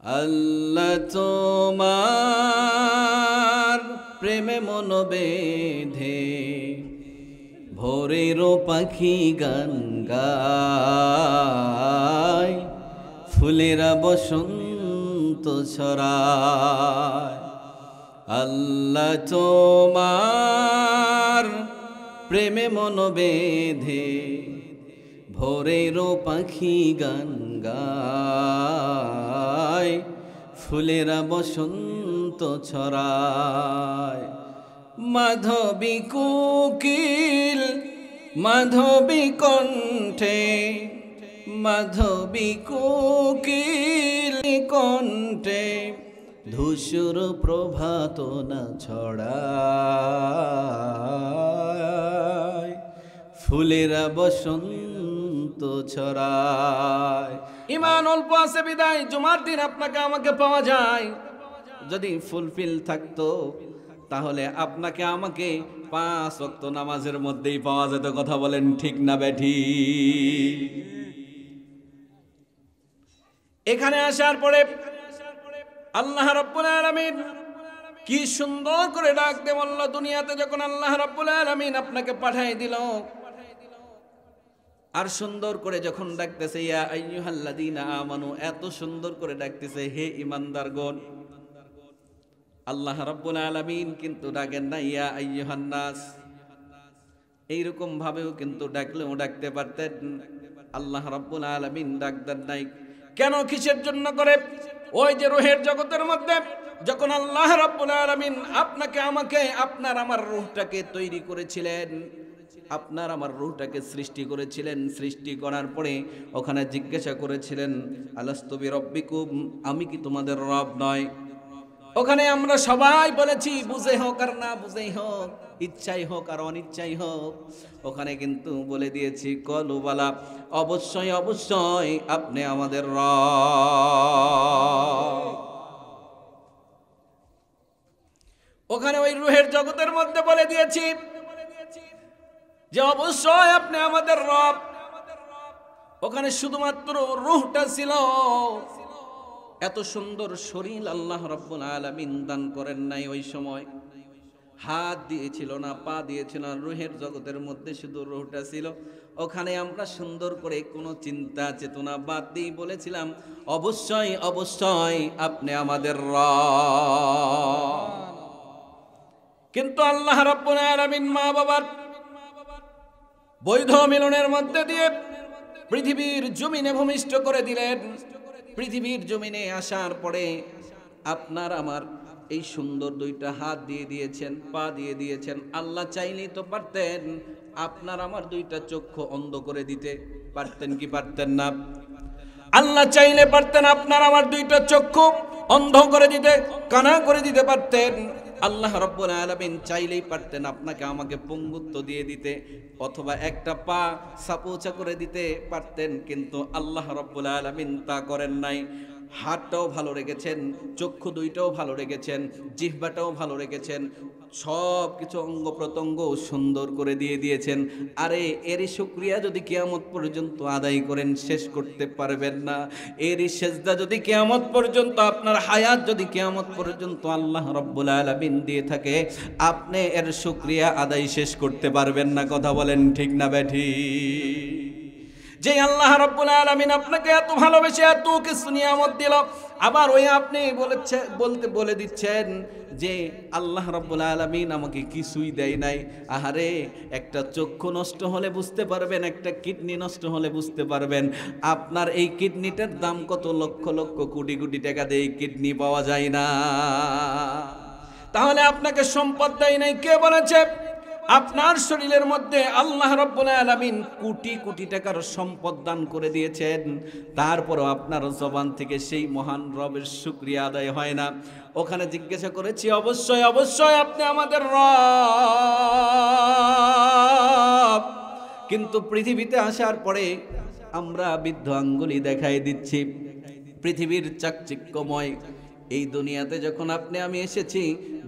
আল্লাহ তোমার প্রেমে মন বেঁধে ভোরেরও পাখি গান গায়, ফুলেরা বসন্ত ছড়ায়। আল্লাহ তোমার প্রেমে মন বেঁধে ভোরেরও পাখি গান গায়, ফুলেরা বসন্ত ছড়ায়। মাধবী কোকিল মাধবী কণ্ঠে, মাধবী কোকিল কণ্ঠে ধূসর প্রভাত না ছড়ায়, ফুলেরা বসন্ত ছড়ায়। ইমান অল্প আছে বিদায় জুমার দিন আপনাকে আমাকে পাওয়া যায়। যদি ফুলফিল থাকতো তাহলে আপনাকে আমাকে 5 ওয়াক্ত নামাজের মধ্যেই পাওয়া যেত। কথা বলেন ঠিক না বেঠি? এখানে আসার পরে আল্লাহ রাব্বুল আলামিন কি সুন্দর করে ডাক দিয়ে বলল, দুনিয়াতে যখন আল্লাহ রাব্বুল আলামিন আপনাকে পাঠিয়ে দিল, আর সুন্দর করে যখন ডাকতেছে ইয়া আইয়ুহাল্লাযীনা আমানু, এত সুন্দর করে ডাকতেছে হে ঈমানদারগণ। আল্লাহ রাব্বুল আলামিন কিন্তু ডাকেন না ইয়া আইয়ুহান নাস। এইরকম ভাবেও কিন্তু ডাকলেও ডাকতে পারতেন, আল্লাহ রাব্বুল আলামিন ডাকতেন নাই। কেন, কিসের জন্য করে? ওই যে রূহের জগতের মধ্যে যখন আল্লাহ রাব্বুল আলামিন আপনাকে আমাকে, আপনার আমার রূহটাকে তৈরি করেছিলেন, আপনার আমার রূহটাকে সৃষ্টি করেছিলেন, সৃষ্টি করার পরে ওখানে জিজ্ঞাসা করেছিলেন আলাস্তু বিরাব্বিকুম, আমি কি তোমাদের রব নয়? ওখানে আমরা সবাই বলেছি, বুঝে হোক আর না বুঝেই হোক, ইচ্ছাই হোক আর অনিচ্ছাই হোক, ওখানে কিন্তু বলে দিয়েছি কলু বালা, অবশ্যই অবশ্যই আপনি আমাদের রব। ওখানে ওই রূহের জগতের মধ্যে বলে দিয়েছি যে অবশ্যই আপনি আমাদের রব। ওখানে শুধুমাত্র রূহটা ছিল, এত সুন্দর শরীর আল্লাহ রাব্বুল আলামিন দান করেন নাই। ওই সময় হাত দিয়েছিল না, পা দিয়েছিল না, রূহের জগতের মধ্যে শুধু রূহটা ছিল। ওখানে আমরা সুন্দর করে কোনো চিন্তা চেতনা বাদ দিয়ে বলেছিলাম অবশ্যই অবশ্যই আপনি আমাদের রব। কিন্তু আল্লাহ রাব্বুল আলামিন মা বাবার বৈধ মিলনের মধ্যে দিয়ে পৃথিবীর জমিনে ভূমিষ্ঠ করে দিলেন। পৃথিবীর জমিনে আসার পরে আপনার আমার এই সুন্দর 2টা হাত দিয়ে দিয়েছেন, পা দিয়ে দিয়েছেন। আল্লাহ চাইলেই তো পারতেন আপনার আমার 2টা চক্ষু অন্ধ করে দিতে, পারতেন কি পারতেন না? আল্লাহ চাইলে পারতেন আপনার আমার 2টা চক্ষু অন্ধ করে দিতে, কানা করে দিতে পারতেন। আল্লাহ রাব্বুল আলামিন চাইলেই পারতেন আপনাকে আমাকে পঙ্গুত্ব দিয়ে দিতে, অথবা একটা পা সাপোচা করে দিতে পারতেন। কিন্তু আল্লাহ রাব্বুল আলামিন তা করেন নাই। হাতটাও ভালো রেখেছেন, চক্ষু 2টাও ভালো রেখেছেন, জিহ্বাটাও ভালো রেখেছেন, সব কিছু অঙ্গ প্রত্যঙ্গ সুন্দর করে দিয়ে দিয়েছেন। আরে এরই শুকরিয়া যদি কিয়ামত পর্যন্ত আদায় করেন শেষ করতে পারবেন না। এরই সেজদা যদি কিয়ামত পর্যন্ত, আপনার হায়াত যদি কিয়ামত পর্যন্ত আল্লাহ রাব্বুল আলামিন দিয়ে থাকে, আপনি এর শুকরিয়া আদায় শেষ করতে পারবেন না। কথা বলেন ঠিক না বেঠি? যে আল্লাহ রাব্বুল আলামিন আপনাকে এত ভালোবেসে এত কিছু নিয়ামত দিল, আবার ওই আপনি বলে দিচ্ছেন যে আল্লাহ রাব্বুল আলামিন আমাকে কিছুই দেয় নাই। আহারে, একটা চক্ষু নষ্ট হলে বুঝতে পারবেন, একটা কিডনি নষ্ট হলে বুঝতে পারবেন। আপনার এই কিডনিটার দাম কত লক্ষ লক্ষ কোটি কোটি টাকা দিয়ে এই কিডনি পাওয়া যায় না। তাহলে আপনাকে সম্পদ দেয় নাই কে বলেছে? আপনার শরীরের মধ্যে আল্লাহ রাব্বুল আলামিন কোটি কোটি টাকার সম্পদ দান করে দিয়েছেন, তারপরও আপনার জবান থেকে সেই মহান রবের শুকরিয়া আদায় হয় না। ওখানে জিজ্ঞাসা করেছি অবশ্যই অবশ্যই আপনি আমাদের রব। কিন্তু পৃথিবীতে আসার পরে আমরা বৃদ্ধ আঙ্গুলি দেখাই দিচ্ছি। পৃথিবীর চাকচিক্যময় এই দুনিয়াতে যখন আপনি আমি এসেছি,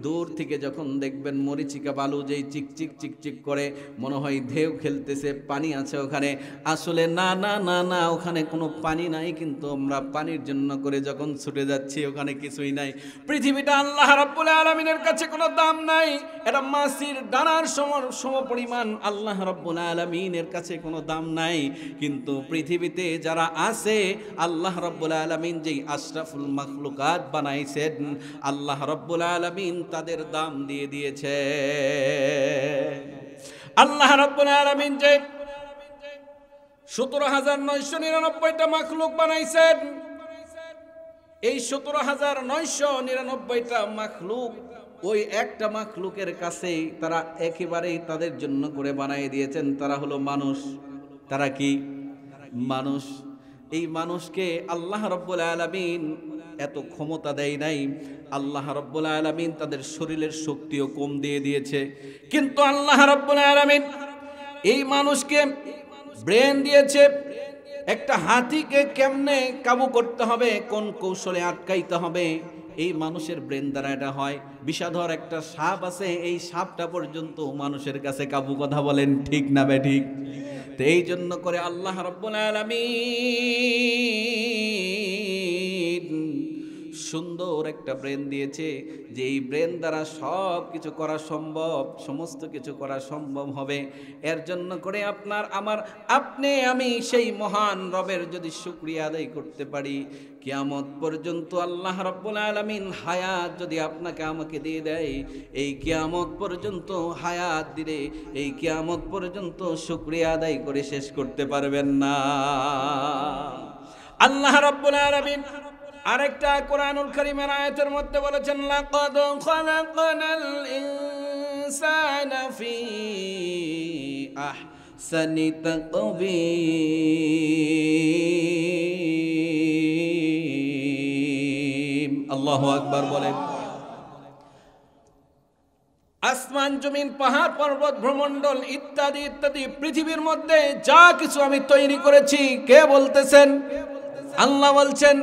দূর থেকে যখন দেখবেন মরিচিকা বালু যেই চিকচিক চিকচিক করে মনে হয় ঢেউ খেলতেছে, পানি আছে ওখানে। আসলে না না না না, ওখানে কোনো পানি নাই, কিন্তু আমরা পানির জন্য করে যখন ছুটে যাচ্ছি ওখানে কিছুই নাই। পৃথিবীটা আল্লাহ রাব্বুল আলামিনের কাছে কোনো দাম নাই, এটা মাছির ডানার সমপরিমাণ আল্লাহ রাব্বুল আলামিনের কাছে কোনো দাম নাই। কিন্তু পৃথিবীতে যারা আছে আল্লাহ রাব্বুল আলামিন যেই আশরাফুল মাখলুকাত বানাইছেন, আল্লাহ রাব্বুল আলামিন তাদের দাম দিয়ে দিয়েছে। আল্লাহ রাব্বুল আলামিন যে 17,999টা মাখলুক বানাইছেন, এই 17,999টা মাখলুক ওই একটা মাখলুকের কাছে তারা একেবারেই তাদের জন্য করে বানিয়ে দিয়েছেন। তারা হলো মানুষ। তারা কি? মানুষ। এই মানুষকে আল্লাহ রাব্বুল আলামিন এত ক্ষমতা দেয় নাই। আল্লাহ রাব্বুল আলামিন তাদের শরীরের শক্তিও কম দিয়ে দিয়েছে, কিন্তু আল্লাহ রাব্বুল আলামিন এই মানুষকে ব্রেন দিয়েছে। একটা হাতিকে কেমনে কাবু করতে হবে, কোন কৌশলে আটকাইতে হবে, এই মানুষের ব্রেন দ্বারা এটা হয়। বিষাধর একটা সাপ আছে, এই সাপটা পর্যন্ত মানুষের কাছে কাবু। কথা বলেন ঠিক না বেঠিক? তো এই জন্য করে আল্লাহ রাব্বুল আলামিন সুন্দর একটা ব্রেন দিয়েছে, যে এই ব্রেন দ্বারা সব কিছু করা সম্ভব, সমস্ত কিছু করা সম্ভব হবে। এর জন্য করে আপনার আমার আপনি আমি সেই মহান রবের যদি শুকরিয়া আদায় করতে পারি, কিয়ামত পর্যন্ত আল্লাহ রাব্বুল আলামিন হায়াত যদি আপনাকে আমাকে দিয়ে দেয়, এই কিয়ামত পর্যন্ত হায়াত দিলে এই কিয়ামত পর্যন্ত শুকরিয়া আদায় করে শেষ করতে পারবেন না। আল্লাহ রাব্বুল আলামিন আরেকটা কোরআনুল কারীমের আয়াতের মধ্যে বলেছেন, লাকাদ খালাকনাল ইনসানা ফি আহসানি তাকবীর। আল্লাহু আকবার বলেন। আসমান জমিন পাহাড় পর্বত ভ্রমণ্ডল ইত্যাদি ইত্যাদি পৃথিবীর মধ্যে যা কিছু আমি তৈরি করেছি, কে বলতেছেন? আল্লাহ বলছেন,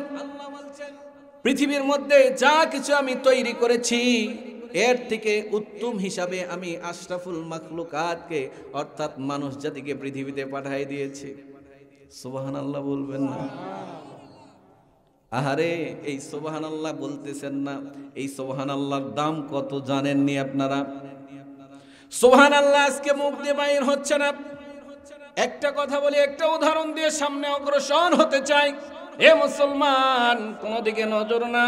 পৃথিবীর মধ্যে যা কিছু আমি তৈরি করেছি এর থেকে উত্তম হিসাবে আমি আশরাফুল মাখলুকাতকে অর্থাৎ মানুষ জাতিকে পৃথিবীতে পাঠিয়ে দিয়েছি। সুবহানাল্লাহ বলবেন না? আহারে, এই সুবহানাল্লাহ বলতেছেন না, এই সুবহানাল্লাহর দাম কত জানেননি আপনারা? সুবহানাল্লাহ আজকে মুখ দিয়ে বাইর হচ্ছে না। একটা কথা বলি, একটা উদাহরণ দিয়ে সামনে অগ্রসর হতে চাই। এ মুসলমান, কোন দিকে নজর নাই,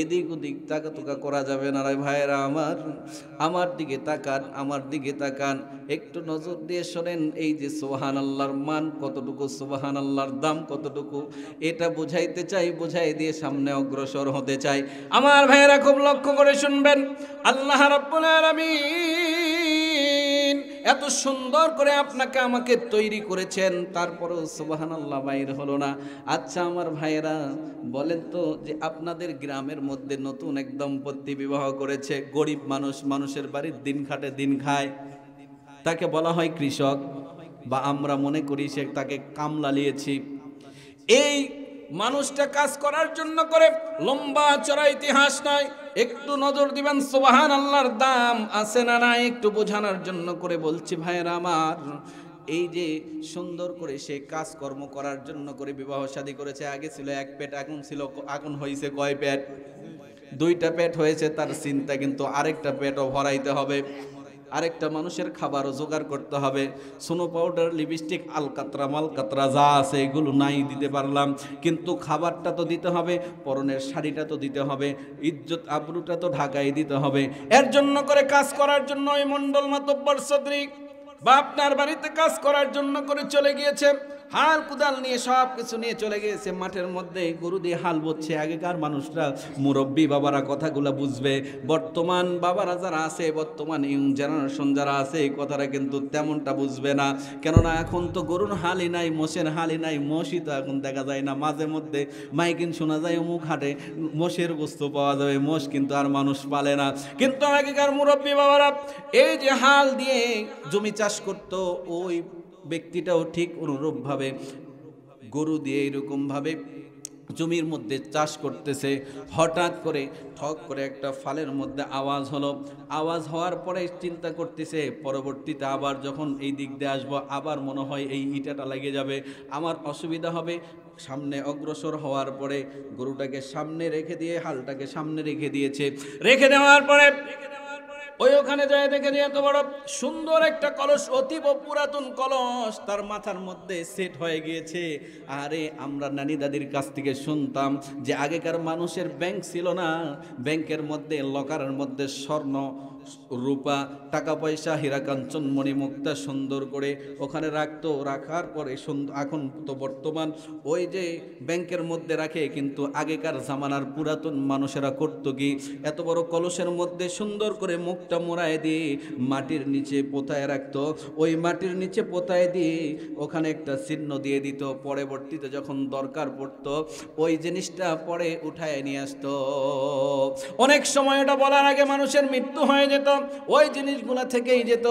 এদিক ওদিক তাকাতুকা করা যাবে না রে ভাইরা আমার। আমার দিকে তাকান, আমার দিকে তাকান, একটু নজর দিয়ে শোনেন। এই যে সুবহানাল্লাহর মান কতটুকু, সুবহানাল্লাহর দাম কতটুকু, এটা বুঝাইতে চাই, বুঝাই দিয়ে সামনে অগ্রসর হতে চাই। আমার ভাইরা খুব লক্ষ্য করে শুনবেন। আল্লাহ রাব্বুল আলামিন এত সুন্দর করে আপনাকে আমাকে তৈরি করেছেন, তারপরেও সুবহানাল্লাহ বাইর হলো না। আচ্ছা আমার ভাইয়েরা বলেন তো, যে আপনাদের গ্রামের মধ্যে নতুন এক দম্পতি বিবাহ করেছে, গরিব মানুষ, মানুষের বাড়ির দিন খাটে দিন খায়, তাকে বলা হয় কৃষক, বা আমরা মনে করি সে তাকে কামলা লিয়েছি। এই মানুষটা কাজ করার জন্য করে লম্বা চড়া ইতিহাস নয়, একটু নজর দিবেন সুবহানাল্লাহর দাম আছে না নাই, একটু বোঝানোর জন্য করে বলছি ভাইয়েরা আমার। এই যে সুন্দর করে সে কাজকর্ম করার জন্য করে বিবাহ শাদী করেছে। আগে ছিল এক পেট, এখন হয়েছে কয় পেট? দুইটা পেট হয়েছে। তার চিন্তা কিন্তু আরেকটা পেটও ভরাইতে হবে, আরেকটা মানুষের খাবারও জোগাড় করতে হবে। সোনো পাউডার, লিপস্টিক, আলকাতরা মালকাতরা যা আছে এগুলো নাই দিতে পারলাম, কিন্তু খাবারটা তো দিতে হবে, পরনের শাড়িটা তো দিতে হবে, ইজ্জত আবরুটা তো ঢাকায় দিতে হবে। এর জন্য করে কাজ করার জন্য ওই মণ্ডল মাতব্বর সদরি বা আপনার বাড়িতে কাজ করার জন্য করে চলে গিয়েছে, হাল কুদাল নিয়ে সব কিছু নিয়ে চলে গিয়েছে মাঠের মধ্যে, গরু দিয়ে হাল বচ্ছে। আগেকার মানুষরা, মুরব্বী বাবারা কথাগুলো বুঝবে। বর্তমান বাবারা যারা আছে, বর্তমান ইয়ং জেনারেশন যারা আছে, এই কথাটা কিন্তু তেমনটা বুঝবে না। কেননা এখন তো গরুর হালই নাই, মোষের হালই নাই, মোষই তো এখন দেখা যায় না। মাঝে মধ্যে মাইকিন শোনা যায় অমুক হাটে মোষের বস্তু পাওয়া যাবে, মোষ কিন্তু আর মানুষ পালে না। কিন্তু আগেকার মুরব্বী বাবারা এই যে হাল দিয়ে জমি চাষ করতো, ওই ব্যক্তিটাও ঠিক অনুরূপভাবে গরু দিয়ে এরকমভাবে জমির মধ্যে চাষ করতেছে, হঠাৎ করে ঠক করে একটা ফালের মধ্যে আওয়াজ হলো। আওয়াজ হওয়ার পরে চিন্তা করতেছে, পরবর্তীতে আবার যখন এই দিক দিয়ে আসবো আবার মনে হয় এই ইটাটা লেগে যাবে, আমার অসুবিধা হবে। সামনে অগ্রসর হওয়ার পরে গরুটাকে সামনে রেখে দিয়ে হালটাকে সামনে রেখে দিয়েছে। রেখে দেওয়ার পরে ওই ওখানে যায় দেখে যে এত বড় সুন্দর একটা কলস, অতীব পুরাতন কলস তার মাথার মধ্যে সেট হয়ে গিয়েছে। আরে আমরা নানি দাদির কাছ থেকে শুনতাম যে আগেকার মানুষের ব্যাংক ছিল না, ব্যাংকের মধ্যে লকারের মধ্যে স্বর্ণ রূপা টাকা পয়সা হীরা কাঞ্চন মণিমুক্তা সুন্দর করে ওখানে রাখতো। রাখার পরে এখন তো বর্তমান ওই যে ব্যাংকের মধ্যে রাখে, কিন্তু আগেকার জামানার পুরাতন মানুষেরা করতো কি, এত বড় কলসের মধ্যে সুন্দর করে মুখটা মোড়ায় দিয়ে মাটির নিচে পোতায় রাখতো। ওই মাটির নিচে পোতায় দিয়ে ওখানে একটা চিহ্ন দিয়ে দিত, পরবর্তীতে যখন দরকার পড়তো ওই জিনিসটা পরে উঠায় নিয়ে আসতো। অনেক সময় এটা বলার আগে মানুষের মৃত্যু হয়ে যেত, ওই জিনিসগুলা থেকেই যেত।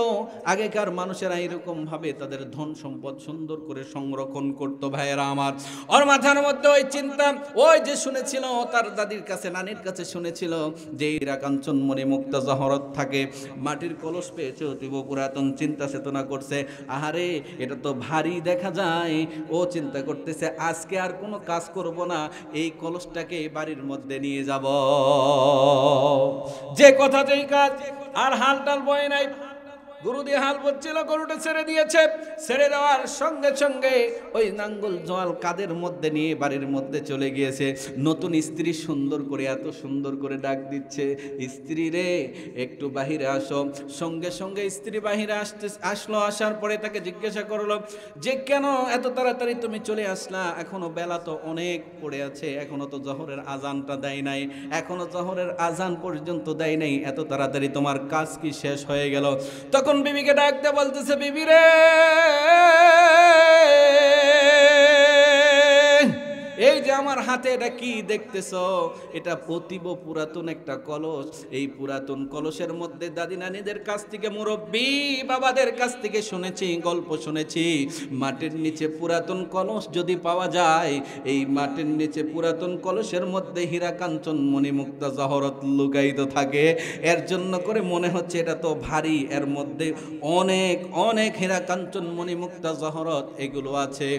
আগেকার মানুষেরা এরকম ভাবে তাদের ধন সম্পদ সুন্দর করে সংরক্ষণ করতো। ভাইয়েরা আমার, ওর মাথার মধ্যে ওই চিন্তা, ওই যে শুনেছিল তার দাদির কাছে নানির কাছে শুনেছিল যে হীরা কাঞ্চন মণিমুক্তা জহরত থাকে, মাটির কলস পেয়েছে, অতীব পুরাতন। চিন্তা চেতনা করছে, আহারে এটা তো ভারী দেখা যায়। ও চিন্তা করতেছে আজকে আর কোনো কাজ করব না, এই কলসটাকে বাড়ির মধ্যে নিয়ে যাব। যে কথা যেই কাজ, আর হাল টাল বয় নাই। গরু দিয়ে হাল বচ্ছিল, গরুটা ছেড়ে দিয়েছে। ছেড়ে দেওয়ার সঙ্গে সঙ্গে ওই নাঙ্গল জল কাদের মধ্যে নিয়ে বাড়ির মধ্যে চলে গিয়েছে। নতুন স্ত্রী সুন্দর করে, এত সুন্দর করে ডাক দিচ্ছে, স্ত্রী রে একটু বাহিরে আসো। সঙ্গে সঙ্গে স্ত্রী বাহিরে আসলো। আসার পরে তাকে জিজ্ঞাসা করলো যে কেন এত তাড়াতাড়ি তুমি চলে আসলা, এখনো বেলা তো অনেক পড়ে আছে, এখনো তো জহরের আজানটা দেয় নাই, এখনো জহরের আজান পর্যন্ত দেয় নাই, এত তাড়াতাড়ি তোমার কাজ কি শেষ হয়ে গেল? তখন বিবিকে ডাকতে বলতেছে, বিবি রে এই যে আমার হাতে এটা কি দেখতেছো, এটা অতীব পুরাতন একটা কলস। এই পুরাতন কলসের মধ্যে দাদি নানিদের কাছ থেকে, মুরব্বী বাবাদের কাছ থেকে শুনেছি, গল্প শুনেছি, মাটির নিচে পুরাতন কলস যদি পাওয়া যায়, এই মাটির নিচে পুরাতন কলসের মধ্যে হীরা কাঞ্চন মণিমুক্তা জহরত লুকায়িত থাকে। এর জন্য করে মনে হচ্ছে এটা তো ভারী, এর মধ্যে অনেক অনেক হীরা কাঞ্চন মণিমুক্তা জহরত এগুলো আছে।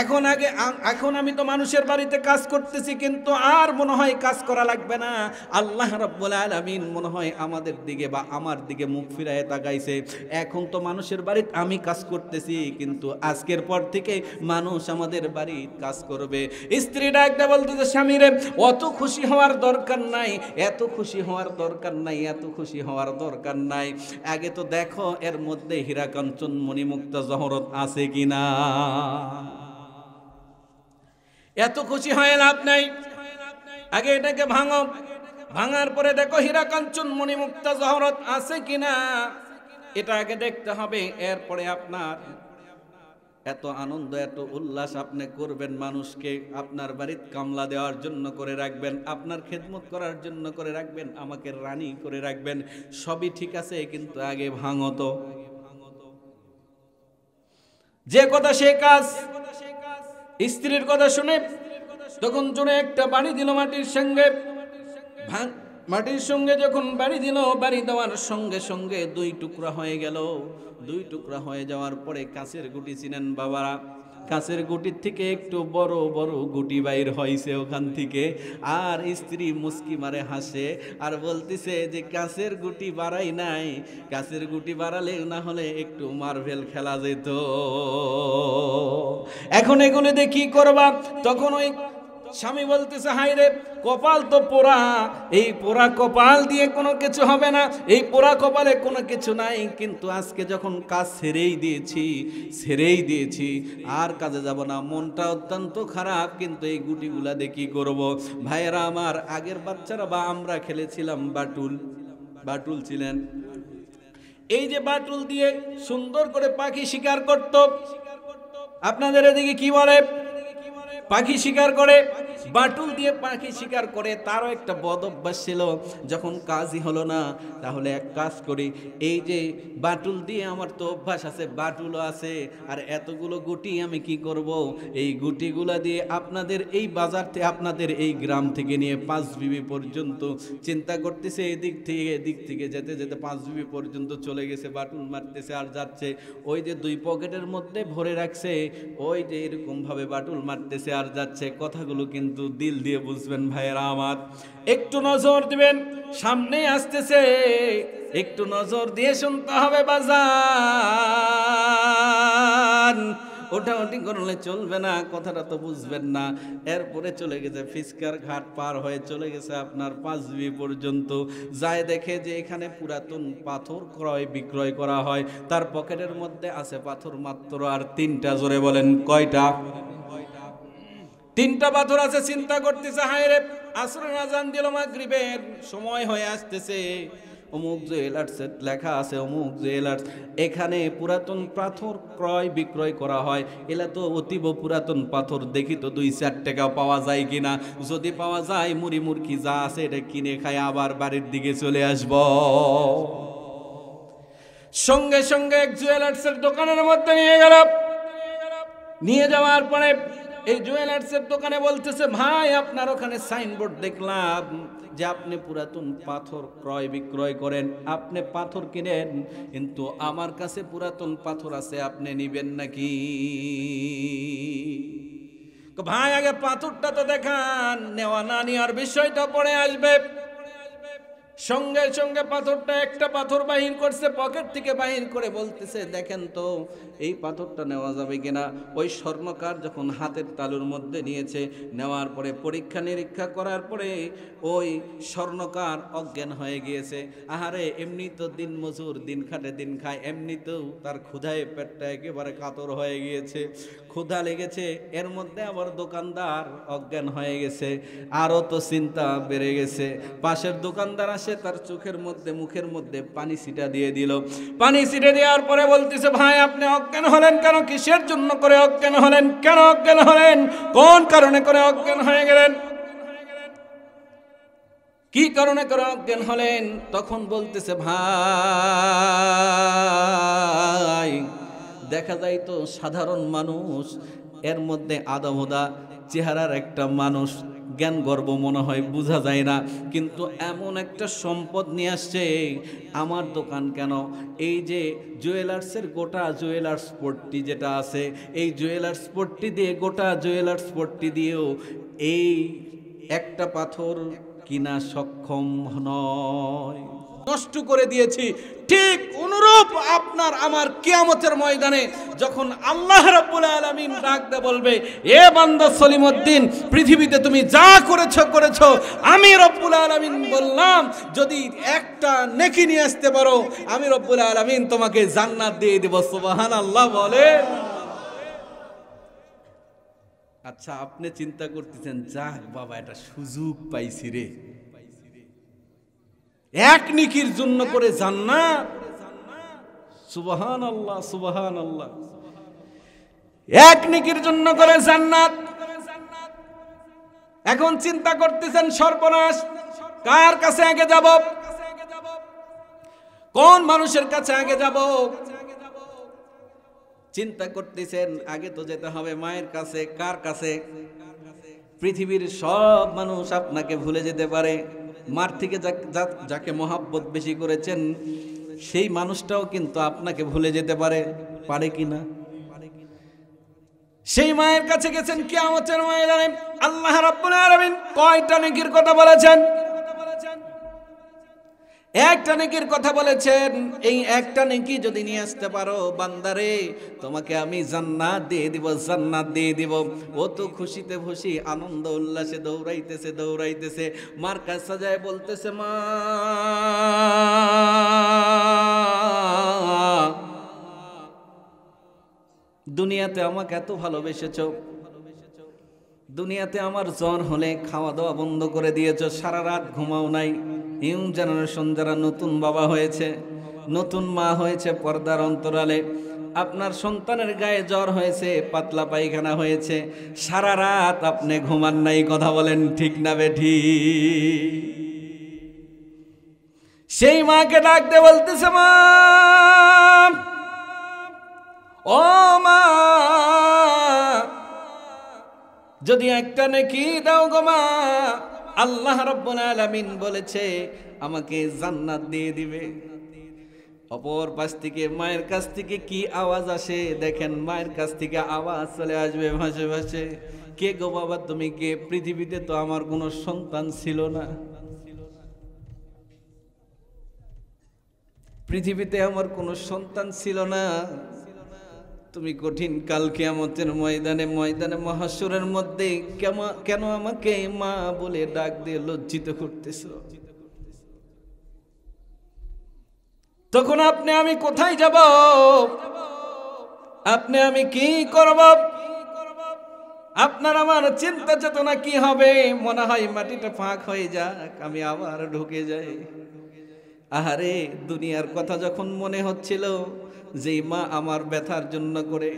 এখন আমি তো মানুষের বাড়িতে কাজ করতেছি, কিন্তু আর মনে হয় কাজ করা লাগবে না। আল্লাহ রাব্বুল আলামিন মনে হয় আমাদের দিকে বা আমার দিকে মুখ ফিরায় তাকাইছে। এখন তো মানুষের বাড়িতে আমি কাজ করতেছি, কিন্তু আজকের পর থেকে মানুষ আমাদের বাড়িতে কাজ করবে। স্ত্রী ডাকতে বলতেছে, স্বামীরে অত খুশি হওয়ার দরকার নাই, এত খুশি হওয়ার দরকার নাই, এত খুশি হওয়ার দরকার নাই। আগে তো দেখো এর মধ্যে হীরা কাঞ্চন মণিমুক্তা জহরত আছে কিনা। এত খুশি হয়ে লাভ নাই, আগে এটাকে ভাঙো, ভাঙার পরে দেখো হীরা কাঞ্চন মণিমুক্তা জহরত আছে কিনা, এটা আগে দেখতে হবে। এরপরে আপনার এত আনন্দ এত উল্লাস আপনি করবেন, মানুষকে আপনার বাড়িতে কামলা দেওয়ার জন্য করে রাখবেন, আপনার খেদমত করার জন্য করে রাখবেন, আমাকে রানী করে রাখবেন, সবই ঠিক আছে, কিন্তু আগে ভাঙো তো। যে কথা সে কাজ। স্ত্রীর কথা শুনে তখন জোরে একটা বাড়ি দিল মাটির সঙ্গে। মাটির সঙ্গে যখন বাড়ি দিল, বাড়ি দেওয়ার সঙ্গে সঙ্গে দুই টুকরা হয়ে গেল। দুই টুকরা হয়ে যাওয়ার পরে কাঁচের গুটি চিনেন বাবারা, কাঁচের গুটির থেকে একটু বড় বড় গুটি বাইর হয়েছে ওখান থেকে। আর স্ত্রী মুস্কি মারে হাসে আর বলতেছে যে কাঁচের গুটি বাড়াই নাই, কাঁচের গুটি বাড়ালে না হলে একটু মার্বেল খেলা যেত। এখন এগুলো দিয়ে কি করবা? তখন ওই স্বামী বলতেছে, হাই রে কপাল তো পোড়া, এই পোড়া কপাল দিয়ে কোনো কিছু হবে না, এই পোড়া কপালে কোনো কিছু নাই, কিন্তু আজকে যখন কাজ ছেড়েই দিয়েছি আর কাজে যাব না, মনটা অত্যন্ত খারাপ, কিন্তু এই গুটিগুলা দিয়ে কি করবো? ভাইয়েরা আমার, আগের বাচ্চারা বা আমরা খেলেছিলাম বাটুল ছিলেন, এই যে বাটুল দিয়ে সুন্দর করে পাখি শিকার করত। আপনাদের এদিকে কি বলে? পাখি শিকার করে, বাটুল দিয়ে পাখি শিকার করে। তারও একটা বদ অভ্যাস ছিল, যখন কাজই হলো না তাহলে এক কাজ করি, এই যে বাটুল দিয়ে আমার তো অভ্যাস আছে, বাটুলও আছে, আর এতগুলো গুটি আমি কি করব, এই গুটিগুলা দিয়ে আপনাদের এই বাজার থেকে, আপনাদের এই গ্রাম থেকে নিয়ে 5 বিবি পর্যন্ত, চিন্তা করতেছে এদিক থেকে যেতে যেতে 5 বিবি পর্যন্ত চলে গেছে, বাটুল মারতেছে আর যাচ্ছে। ওই যে 2 পকেটের মধ্যে ভরে রাখছে, ওই যে এরকম ভাবে বাটুল মারতেছে আর যাচ্ছে। কথাগুলো কিন্তু দিল দিয়ে বুঝবেন ভাইয়েরা আমার, একটু নজর দিবেন, সামনে আসতেছে, একটু নজর দিয়ে শুনতে হবে বাজান। ওঠাউঠি করলে চলবে না, কথাটা তো বুঝবেন না। এরপরে চলে গেছে ফিসকার ঘাট পার হয়ে চলে গেছে আপনার 5 বিবি পর্যন্ত। যায় দেখে যে এখানে পুরাতন পাথর ক্রয় বিক্রয় করা হয়, তার পকেটের মধ্যে আছে পাথর মাত্র আর 3টা। জোরে বলেন কয়টা? 3টা পাথর আছে। চিন্তা করতেছে, হায় রে, আসরের আজান দিল, মাগরিবের সময় হয়ে আসতেছে, অমুক জুয়েলার্স লেখা আছে, অমুক জুয়েলার্স, এখানে পুরাতন পাথর ক্রয় বিক্রয় করা হয়। এলা তো অতীব পুরাতন পাথর, দেখি তো 2-4 টাকা পাওয়া যায় কিনা, যদি পাওয়া যায় মুড়ি মুরকি যা আছে এটা কিনে খাই, আবার বাড়ির দিকে চলে আসব। সঙ্গে সঙ্গে এক জুয়েলার্সের দোকানের মধ্যে নিয়ে গেল। নিয়ে যাওয়ার পরে এই জুয়েলার্সের দোকানে বলতেছে, ভাই আপনার ওখানে সাইনবোর্ড দেখলাম যে আপনি পুরাতন পাথর ক্রয় বিক্রয় করেন, আপনি পাথর কিনেন, কিন্তু আমার কাছে পুরাতন পাথর আছে, আপনি নিবেন নাকি? ভাই আগে পাথরটা তো দেখান, নেওয়া না নেওয়ার বিষয়টা পরে আসবে। সঙ্গে সঙ্গে পাথরটা, একটা পাথর বাহির করছে, পকেট থেকে বাহির করে বলতেছে, দেখেন তো এই পাথরটা নেওয়া যাবে কিনা। ওই স্বর্ণকার যখন হাতের তালুর মধ্যে নিয়েছে, নেওয়ার পরে পরীক্ষা নিরীক্ষা করার পরে ওই স্বর্ণকার অজ্ঞান হয়ে গিয়েছে। আহারে, এমনি তো দিন মজুর, দিন খাটে দিন খায়, এমনিতেও তার ক্ষুধায় পেটটা একেবারে কাতর হয়ে গিয়েছে, ক্ষুধা লেগেছে, এর মধ্যে আবার দোকানদার অজ্ঞান হয়ে গেছে, আরও তো চিন্তা বেড়ে গেছে। পাশের দোকানদার আসে, তার চোখের মধ্যে মুখের মধ্যে পানি ছিটা দিয়ে দিল। পানি ছিটে দেওয়ার পরে বলতেছে, ভাই আপনি অজ্ঞান হলেন কেন? কিসের জন্য করে অজ্ঞান হলেন? কেন অজ্ঞান হলেন? কোন কারণে করে অজ্ঞান হয়ে গেলেন? কি কারণে করে অজ্ঞান হলেন? তখন বলতেছে, ভাই দেখা যায় তো সাধারণ মানুষ, এর মধ্যে আদামোদা চেহারার একটা মানুষ, জ্ঞান গর্ব মনে হয়, বোঝা যায় না, কিন্তু এমন একটা সম্পদ নিয়ে আসছে আমার দোকান। কেন? এই যে জুয়েলার্সের গোটা জুয়েলার্স পট্টি যেটা আছে, এই জুয়েলার্স পট্টি দিয়ে, গোটা জুয়েলার্স পট্টি দিয়েও এই একটা পাথর কিনা সক্ষম নয়, নষ্ট করে দিয়েছি। ঠিক অনুরূপ আপনার আমার কিয়ামতের ময়দানে যখন আল্লাহ রাব্বুল আলামিন ডাক দিয়ে বলবে, এ বান্দা সলিমউদ্দিন, পৃথিবীতে তুমি যা করেছো, আমি রব্বুল আলামিন বললাম যদি একটা নেকি নিয়ে আসতে পারো, আমি রব্বুল আলামিন তোমাকে জান্নাত দিয়ে দেব। সুবহানাল্লাহ বলে। আচ্ছা, আপনি চিন্তা করতেছেন, যাক বাবা, এটা সুযোগ পাইছি রে, এক নেকির জন্য করে জান্নাত। সুবহানাল্লাহ, সুবহানাল্লাহ, এক নেকির জন্য করে জান্নাত। এখন চিন্তা করতেছেন, সর্বনাশ, কার কাছে আগে যাব? কোন মানুষের কাছে আগে যাব? চিন্তা করতেছেন, আগে তো যেতে হবে মায়ের কাছে। কার কাছে? পৃথিবীর সব মানুষ আপনাকে ভুলে যেতে পারে, মার থেকে যাকে মহাব্বত বেশি করেছেন সেই মানুষটাও কিন্তু আপনাকে ভুলে যেতে পারে, পারে কিনা? সেই মায়ের কাছে গেছেন কিয়ামতের ময়দানে। আল্লাহ রাব্বুল আলামিন কয়টা নেকির কথা বলেছেন? একটা নেকির কথা বলেছেন। এই একটা নেকি যদি নিয়ে আসতে পারো, বান্দারে তোমাকে আমি জান্নাত দিয়ে দিব, জান্নাত দিয়ে দিব। ও তো খুশিতে খুশি, আনন্দ উল্লাসে দৌড়াইতেছে, মার কাছে যায় বলতেছে, মা দুনিয়াতে আমাকে এত ভালোবেসেছো, দুনিয়াতে আমার জ্বর হলে খাওয়া দাওয়া বন্ধ করে দিয়েছো, সারা রাত ঘুমাও নাই। নিউ জেনারেশন যারা নতুন বাবা হয়েছে, নতুন মা হয়েছে পর্দার অন্তরালে, আপনার সন্তানের গায়ে জ্বর হয়েছে, পাতলা পায়খানা হয়েছে, সারা রাত আপনি ঘুমান নাই, কথা বলেন ঠিক না বেঠিক? সেই মাকে ডাক দিয়ে বলতেছে, মা, ও মা, যদি একটা নেকি দাও গো মা, আল্লাহ রাব্বুল আলামিন বলেছে আমাকে জান্নাত দিয়ে দিবে। অপর পাশ থেকে মায়ের কাছ থেকে কি আওয়াজ আসে দেখেন, মায়ের কাছ থেকে আওয়াজ চলে আসবে ভাসে ভাসে, কে গো বাবা তুমি কে? পৃথিবীতে তো আমার কোনো সন্তান ছিল না, পৃথিবীতে আমার কোনো সন্তান ছিল না, তুমি কঠিন কাল কিয়ামতের ময়দানে মহাশরের মধ্যে কেন আমাকে মা বলে ডাক দিয়ে লজ্জিত করতেছো? তখন আপনি আমি কোথায় যাব? আপনি আমি কি করব? আপনার আমার চিন্তা চেতনা কি হবে? মনে হয় মাটিটা ফাঁক হয়ে যাক, আমি আবার ঢুকে যাই। আহারে, দুনিয়ার কথা যখন মনে হচ্ছিল যে মা আমার ব্যথার জন্য করে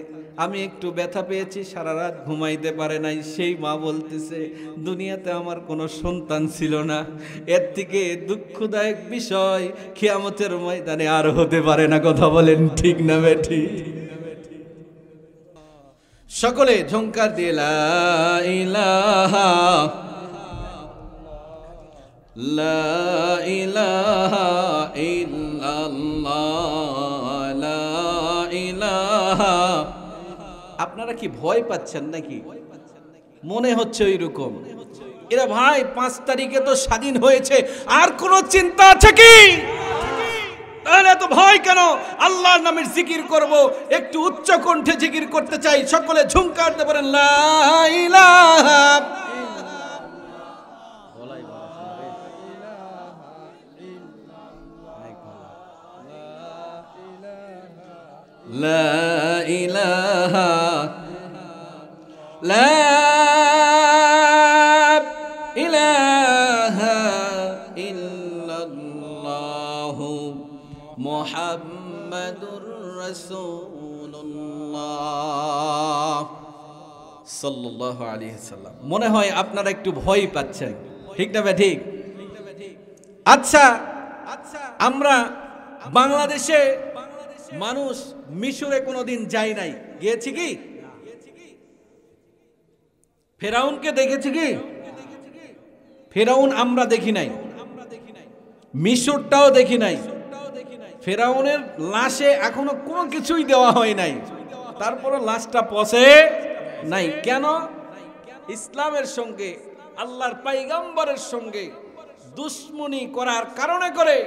আমি একটু ব্যথা পেয়েছি, সারা রাত ঘুমাইতে পারে নাই, সেই মা বলতেছে দুনিয়াতে আমার কোনো সন্তান ছিল না। এর থেকে দুঃখদায়ক বিষয় কিয়ামতের ময়দানে আর হতে পারে না, কথা বলেন ঠিক না বেঠি? সকলে ঝংকার দিয়ে লা ইলাহা লা ইলাহা ইল্লাল্লাহ লা ইলাহা। আপনারা কি ভয় পাচ্ছেন নাকি? মনে হচ্ছে ওইরকম। এরা ভাই 5 তারিখে তো স্বাধীন হয়েছে, আর কোন চিন্তা আছে কি? তাহলে এত ভয় কেন? আল্লাহর নামের জিকির করব, একটু উচ্চ কণ্ঠে জিকির করতে চাই, সকলে ঝুমকার দিয়ে বলেন লা ইলাহা লা ইলাহা লা ইলাহা ইল্লাল্লাহু মুহাম্মাদুর রাসূলুল্লাহ সাল্লাল্লাহু আলাইহি সাল্লাম। মনে হয় আপনারা একটু ভয় পাচ্ছেন, ঠিক না ভাই? ঠিক। আচ্ছা, আমরা বাংলাদেশে মানুষ মিশরে কোনোদিন যায় নাই, গিয়েছি কি? ফেরাউনকে দেখেছি কি? ফেরাউন আমরা দেখি নাই, মিশরটাও দেখি নাই। ফেরাউনের লাশে এখনো কোনো কিছুই দেওয়া হয় নাই, তারপরে লাশটা পচে নাই। কেন? ইসলামের সঙ্গে, আল্লাহর পয়গম্বরের সঙ্গে দুশ্মনী করার কারণে করে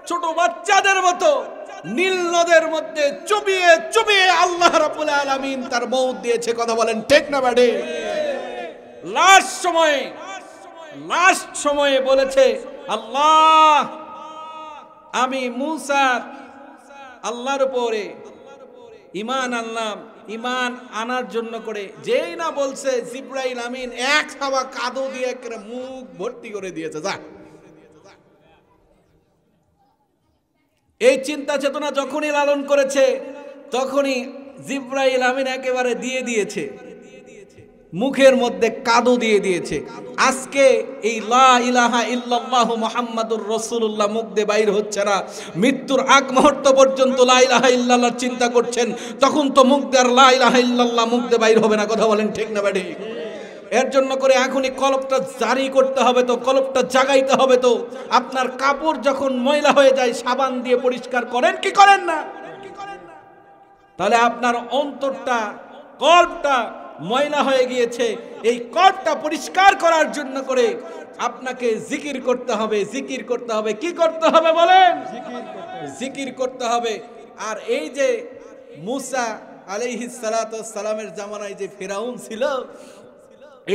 ছোট বাচ্চাদের মতো নীল নদের মধ্যে চুবিয়ে চুবিয়ে আল্লাহ রাব্বুল আলামিন তার মওত দিয়েছে, কথা বলেন ঠিক না বাড়ি? লাস্ট সময়ে বলেছে আল্লাহ, আমি মুসা আল্লাহর উপরে ঈমান আনলাম, ঈমান আনার জন্য করে যেই না বলছে জিবরাইল আমিন এক হাওয়া কাদো দিয়ে মুখ ভর্তি করে দিয়েছে। যা, এই চিন্তা চেতনা যখনই লালন করেছে তখনই জিবরাইল আমিন একেবারে দিয়ে দিয়েছে, মুখের মধ্যে কাদো দিয়ে দিয়েছে। আজকে এই লা ইলাহা ইল্লাল্লাহু মুহাম্মাদুর রাসূলুল্লাহ মুখ দিয়ে বাইর হচ্ছে না। মৃত্যুর আগ মুহূর্ত পর্যন্ত লা ইলাহা ইল্লাল্লাহর চিন্তা করছেন, তখন তো মুখ দিয়ে লা ইলাহা ইল্লাল্লাহ মুখ দিয়ে বাইর হবে না, কথা বলেন ঠিক না বাড়ি? এর জন্য করে এখনই কলবটা জারি করতে হবে, তো কলবটা জাগাইতে হবে। তো আপনার কাপড় যখন ময়লা হয়ে যায় সাবান দিয়ে পরিষ্কার করেন কি করেন না? তাহলে আপনার অন্তরটা, কলবটা ময়লা হয়ে গিয়েছে, এই কলবটা পরিষ্কার করার জন্য করে আপনাকে জিকির করতে হবে। জিকির করতে হবে, কি করতে হবে বলেন? জিকির করতে হবে। আর এই যে মুসা আলাইহিস সালাতু ওয়াস সালামের জামানায় যে ফেরাউন ছিল,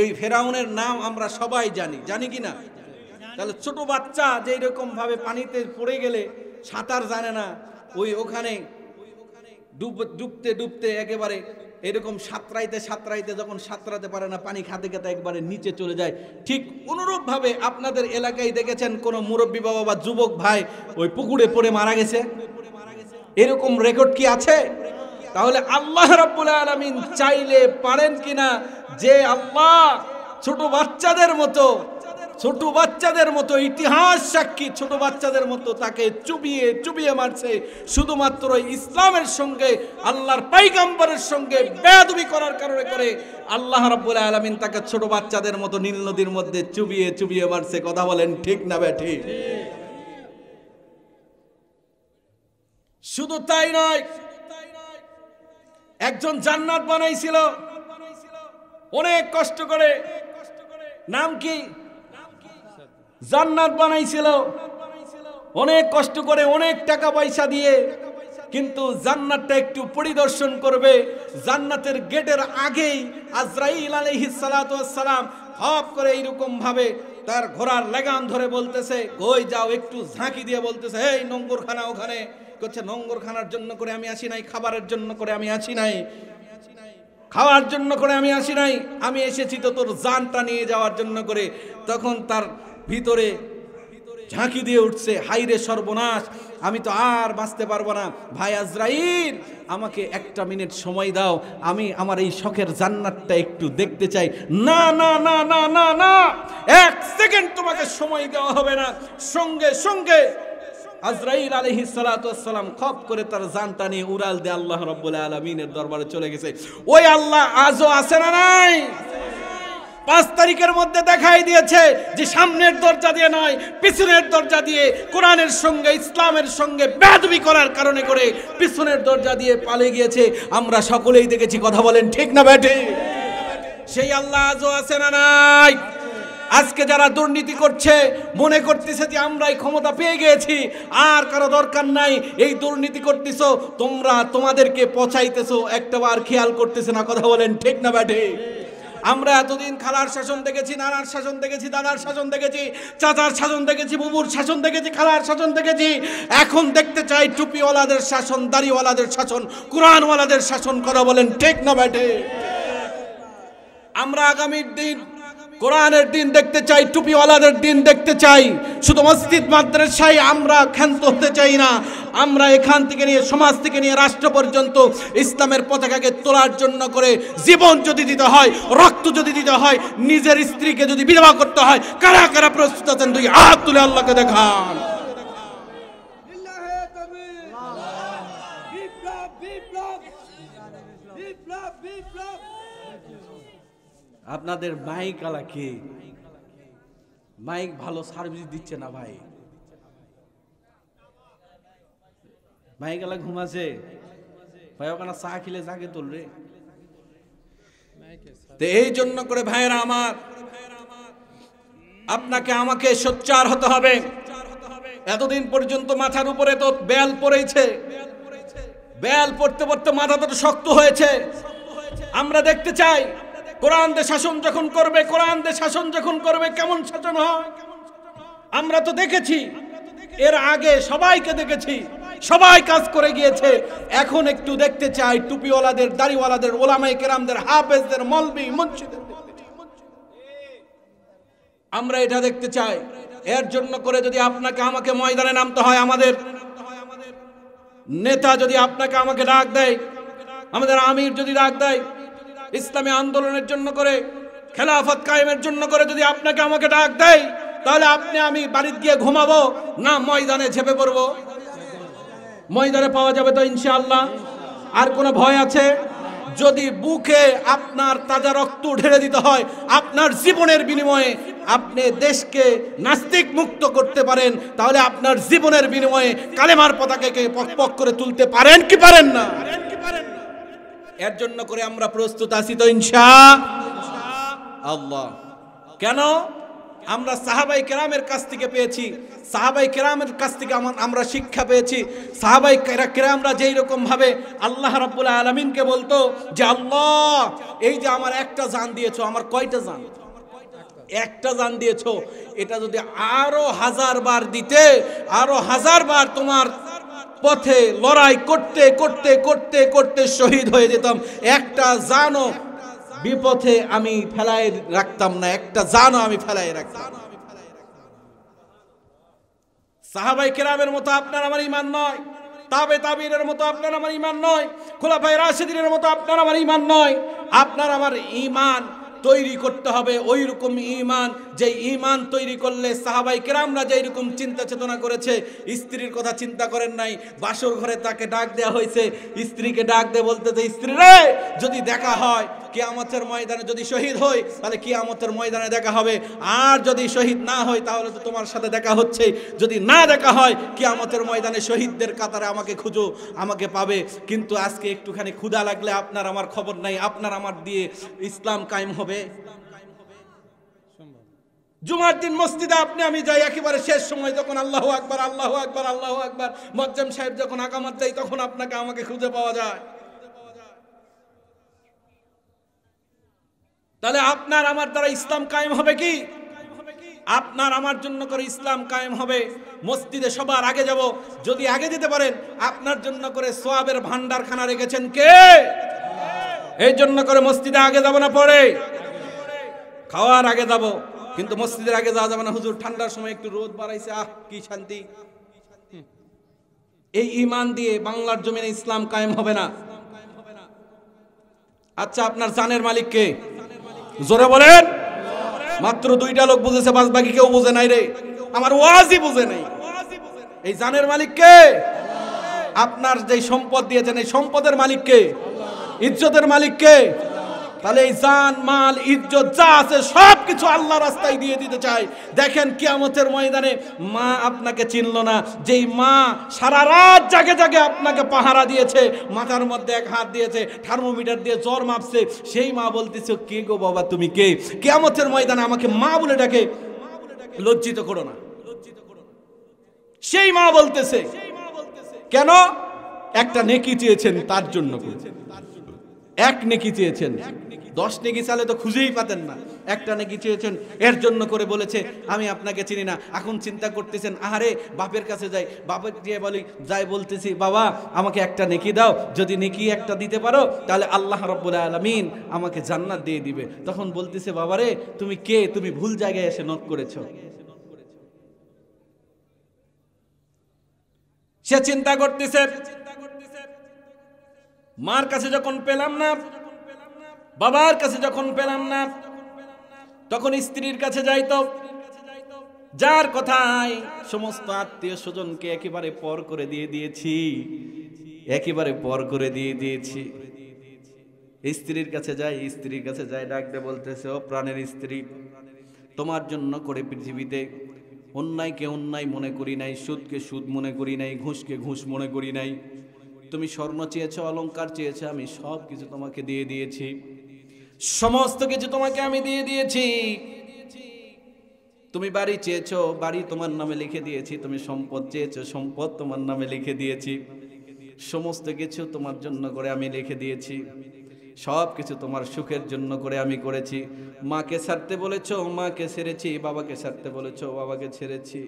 এই ফেরাউনের নাম আমরা সবাই জানি কি না? তাহলে ছোট বাচ্চা যে এরকম ভাবে পানিতে পড়ে গেলে সাঁতার জানে না, ওখানে ডুবতে ডুবতে একেবারে এরকম সাঁতরাইতে যখন সাঁতরাতে পারে না, পানি খাতে খাতে একবারে নিচে চলে যায়। ঠিক অনুরূপ ভাবে আপনাদের এলাকায় দেখেছেন কোন মুরব্বী বাবা বা যুবক ভাই ওই পুকুরে পড়ে মারা গেছে? এরকম রেকর্ড কি আছে? তাহলে আল্লাহ রাব্বুল আলামিন চাইলে পারেন কিনা যে আল্লাহ ছোট বাচ্চাদের মতো ইতিহাস সাক্ষী ছোট বাচ্চাদের মতো তাকে চুবিয়ে চুবিয়ে মারছে শুধুমাত্র ইসলামের সঙ্গে আল্লাহর পয়গম্বরের সঙ্গে বেয়াদবি করার কারণে করে আল্লাহ রাব্বুল আলামিন তাকে ছোট বাচ্চাদের মতো নীল নদীর মধ্যে চুবিয়ে চুবিয়ে মারছে। কথা বলেন ঠিক না বেঠি? শুধু তাই নয়, একজন জান্নাত বানাইছিল অনেক কষ্ট করে। নাম কি? জান্নাত বানাইছিল অনেক কষ্ট করে, অনেক টাকা পয়সা দিয়ে। কিন্তু জান্নাতটা একটু পরিদর্শন করবে, জান্নাতের গেটের আগেই আজরাইল আলাইহিস সালাতু ওয়াস সালাম হপ করে এইরকম ভাবে তার ঘোড়ার লাগাম ধরে বলতেছে, কই যাও, একটু ঝাঁকি দিয়ে বলতেছে, এই নোংরখানা ওখানে। করছে, নোংরখানার জন্য করে আমি আসি নাই, খাবারের জন্য করে আমি আসি নাই, খাওয়ার জন্য করে আমি আসি নাই, আমি এসেছি তো তোর জানটা নিয়ে যাওয়ার জন্য করে। তখন তার ভিতরে ঝাঁকি দিয়ে উঠছে, হাইরে সর্বনাশ, আমি তো আর বাঁচতে পারবো না। ভাই আজরাইল, আমাকে একটা মিনিট সময় দাও, আমি আমার এই শখের জান্নাতটা একটু দেখতে চাই। না না না না না না, এক সেকেন্ড তোমাকে সময় দেওয়া হবে না। সঙ্গে সঙ্গে আজরাইল আলাইহিস সালাতু ওয়াস সালাম খপ করে তার জানটা নিয়ে উড়াল দিয়ে আল্লাহ রাব্বুল আলামিনের দরবারে চলে গেছে। ওই আল্লাহ আজও আছে না নাই? 5 তারিখের মধ্যে দেখাই দিয়েছে যে সামনের দরজা দিয়ে নয়, পিছনের দরজা দিয়ে কোরআনের সঙ্গে ইসলামের সঙ্গে বেয়াদবি করার কারণে করে পিছনের দরজা দিয়ে পালিয়ে গিয়েছে। আমরা সকলেই দেখেছি। কথা বলেন ঠিক না বেঠে? সেই আল্লাহ আজও আছে না নাই? আজকে যারা দুর্নীতি করছে মনে করতেছে যে আমরাই ক্ষমতা পেয়ে গিয়েছি, আর কারো দরকার নাই। এই দুর্নীতি করতেছো তোমরা, তোমাদেরকে পচাইতেছো, একটাবার খেয়াল করতেছে না। কথা বলেন ঠিক না বেঠে? আমরা এতদিন খালার শাসন দেখেছি, নানার শাসন দেখেছি, দাদার শাসন দেখেছি, চাচার শাসন দেখেছি, বুবুর শাসন দেখেছি, খালার শাসন দেখেছি। এখন দেখতে চাই টুপিওয়ালাদের শাসন, দাড়িওয়ালাদের শাসন, কোরআনওয়ালাদের শাসন। কথা বলেন ঠিক না বেঠে? আমরা আগামীর দিন কোরআনের দিন দেখতে চাই, টুপিওয়ালাদের দিন দেখতে চাই। শুধু মসজিদ মাদ্রাসায় আমরা ক্ষান্ত হতে চাই না। আমরা এখান থেকে নিয়ে সমাজ থেকে নিয়ে রাষ্ট্র পর্যন্ত ইসলামের পতাকাকে তোলার জন্য করে জীবন যদি দিতে হয়, রক্ত যদি দিতে হয়, নিজের স্ত্রীকে যদি বিধবা করতে হয়, কারা কারা প্রস্তুত আছেন? দুই হাত তুলে আল্লাহকে দেখান। আপনাদের মাইক আলা কে? মাইক ভালো সার্ভিস দিচ্ছে না ভাই। মাইক আলা ঘুমাছে ভাই, ওখানে চা খেলে জাগে তুলরে। তো এই জন্য করে ভাইয়েরা আমার, আপনাকে আমাকে সোচ্চার হতে হবে। এতদিন পর্যন্ত মাথার উপরে তো বেল পড়েছে, বেল পড়তে পড়তে মাথা তো শক্ত হয়েছে। আমরা দেখতে চাই কোরআন দিয়ে শাসন যখন করবে, কোরআন দিয়ে শাসন যখন করবে কেমন শাসন হয়। আমরা তো দেখেছি, এর আগে সবাইকে দেখেছি, সবাই কাজ করে গিয়েছে। এখন একটু দেখতে চাই টুপিওয়ালাদের, দাড়িওয়ালাদের, ওলামায়ে কেরামদের, হাফেজদের, মৌলবি, মুন্সিদের। আমরা এটা দেখতে চাই। এর জন্য করে যদি আপনাকে আমাকে ময়দানে নামতে হয়, আমাদের নেতা যদি আপনাকে আমাকে ডাক দেয়, আমাদের আমির যদি ডাক দেয়, ইসলামী আন্দোলনের জন্য করে, খেলাফত কায়েমের জন্য করে যদি আপনাকে আমাকে ডাক দেয়, তাহলে আপনি আমি বাড়িতে গিয়ে ঘুমাবো না ময়দানে ঝেপে পড়বো? ময়দানে পাওয়া যাবে তো ইনশাআল্লাহ। আর কোনো ভয় আছে? যদি বুকে আপনার তাজা রক্ত ঢেলে দিতে হয়, আপনার জীবনের বিনিময়ে আপনি দেশকে নাস্তিক মুক্ত করতে পারেন, তাহলে আপনার জীবনের বিনিময়ে কালেমার পতাকাকে পকপক করে তুলতে পারেন কি পারেন না? এর জন্য করে আমরা প্রস্তুত আছি তো ইনশাআল্লাহ। কেন? আমরা সাহাবাই কেরামের কাছ থেকে পেয়েছি, সাহাবাই কেরামের কাছ থেকে আমরা শিক্ষা পেয়েছি। সাহাবাই কেরামরা যেই রকম ভাবে আল্লাহ রাব্বুল আলামিনকে বলতো যে আল্লাহ, এই যে আমার একটা জান দিয়েছো, আমার কয়টা জান? একটা জান দিয়েছো, এটা যদি আরো 1000 বার দিতে, আরো 1000 বার তোমার পথে লড়াই করতে করতে করতে করতে শহীদ হয়ে যেতাম, একটা জানও বিপথে আমি ফেলাই রাখতাম না, একটা জানও আমি ফেলাই রাখতাম। সাহাবাই কেরামের মতো আপনার আমার ঈমান নয়। তাবিনের মতো আপনার আমার ঈমান নয়, খোলাফায়ে রাশিদিনের মতো আপনার আমার ঈমান নয়। আপনার আমার ঈমান তৈরি করতে হবে ওই রকম ঈমান, যে ঈমান তৈরি করলে সাহাবাই কেরামরা যেই রকম চিন্তা চেতনা করেছে। স্ত্রীর কথা চিন্তা করেন নাই, বাসর ঘরে তাকে ডাক দেওয়া হয়েছে, স্ত্রীকে ডাক দিয়ে বলতেছে, স্ত্রী রে যদি দেখা হয় কিয়ামতের ময়দানে, যদি শহীদ হই তাহলে কিয়ামতের ময়দানে দেখা হবে, আর যদি শহীদ না হয় তাহলে তো তোমার সাথে দেখা হচ্ছে, যদি না দেখা হয় কিয়ামতের ময়দানে শহীদদের কাতারে আমাকে খুঁজো, আমাকে পাবে। কিন্তু আজকে একটুখানি ক্ষুধা লাগলে আপনার আমার খবর নাই, আপনার আমার দিয়ে ইসলাম কায়েম হবে? জুমার দিন মসজিদে আপনি আমি যাই, একেবারে শেষ সময় যখন আল্লাহু আকবার আল্লাহু আকবার আল্লাহু আকবার মুয়াজ্জিন সাহেব যখন আকামত দেয়, তখন আপনাকে আমাকে খুঁজে পাওয়া যায়। তাহলে আপনার আমার দ্বারা ইসলাম কায়েম হবে কি? আপনার আমার জন্য করে ইসলাম কায়েম হবে। মসজিদে সবার আগে যাব, যদি আগে যেতে পারেন আপনার জন্য করে সওয়াবের ভান্ডারখানা রেখেছেন কে? এই জন্য করে মসজিদে আগে যাব না পরে? খাওয়ার আগে যাব, কিন্তু মসজিদের আগে যাওয়া যাবে না। হুজুর ঠান্ডার সময় একটু রোদ বাড়াইছে, আহ কি শান্তি। এই ঈমান দিয়ে বাংলার জমিনে ইসলাম কায়েম হবে না। আচ্ছা, আপনার জানের মালিক কে? জোরে বলেন। মাত্র দুইটা লোক বুঝেছে, বাদ বাকি কেউ বুঝে নাই রে, আমার ওয়াজই বুঝে নাই। এই জানের মালিক কে? আপনার যে সম্পদ দিয়েছেন এই সম্পদের মালিক কে? ইজ্জতের মালিক কে? তাহলে এই জান মাল ইজ্জত যা আছে সব কিছু আল্লাহ রাস্তায় দিয়ে দিতে চাই। দেখেন কিয়ামতের ময়দানে মা আপনাকে চিনল না, যেই মা সারা রাত জাগে জাগে আপনাকে পাহারা দিয়েছে, মাথার মধ্যে এক হাত দিয়েছে, থার্মোমিটার দিয়ে জ্বর মাপছে, সেই মা বলতেছে কে গো বাবা তুমি কে? কিয়ামতের ময়দানে আমাকে মা বলে ডাকে, লজ্জিত করো না। সেই মা বলতেছে কেন? একটা নেকি চেয়েছেন তার জন্য করেছেন। এক নেকি চেয়েছেন, 10 নেকি চালে তো খুঁজেই পাতেন না, একটা নেকি চেয়েছেন, এর জন্য করে বলেছে আমি আপনাকে চিনি না। এখন চিন্তা করতেছেন আহারে বাপের কাছে যাই, বাপের দিয়ে বলি যাই বলতেছি বাবা আমাকে একটা নেকি দাও, যদি নেকি একটা দিতে পারো তাহলে আল্লাহ রাব্বুল আলামিন আমাকে জান্নাত দিয়ে দিবে। তখন বলতেছে বাবারে তুমি কে? তুমি ভুল জায়গায় এসে নক করেছো। সে চিন্তা করতেছে মার কাছে যখন পেলাম না, বাবার কাছে যখন পেলাম না, তখন স্ত্রীর কাছে যাইতো, যার কথায় সমস্ত আত্মীয় স্বজনকে একেবারে পর করে দিয়ে দিয়েছি, একেবারে পর করে দিয়ে দিয়েছি। স্ত্রীর কাছে যাই, স্ত্রীর কাছে যাই, ডাকতে বলতেছে ও প্রাণের স্ত্রী, তোমার জন্য করে পৃথিবীতে অন্যায়কে অন্যায় মনে করি নাই, সুদকে সুদ মনে করি নাই, ঘুষকে ঘুষ মনে করি নাই। তুমি স্বর্ণ চেয়েছো, অলংকার চেয়েছো, আমি সব কিছু তোমাকে দিয়ে দিয়েছি, সমস্ত কিছু তোমাকে আমি দিয়ে দিয়েছি। তুমি বাড়ি চেয়েছো, বাড়ি তোমার নামে লিখে দিয়েছি, তুমি সম্পদ চেয়েছো, সম্পদ তোমার নামে লিখে দিয়েছি, সমস্ত কিছু তোমার জন্য করে আমি লিখে দিয়েছি, সব কিছু তোমার সুখের জন্য করে আমি করেছি। মাকে ছাড়তে বলেছো, মাকে ছেড়েছি, বাবাকে ছাড়তে বলেছো, বাবাকে ছেড়েছি,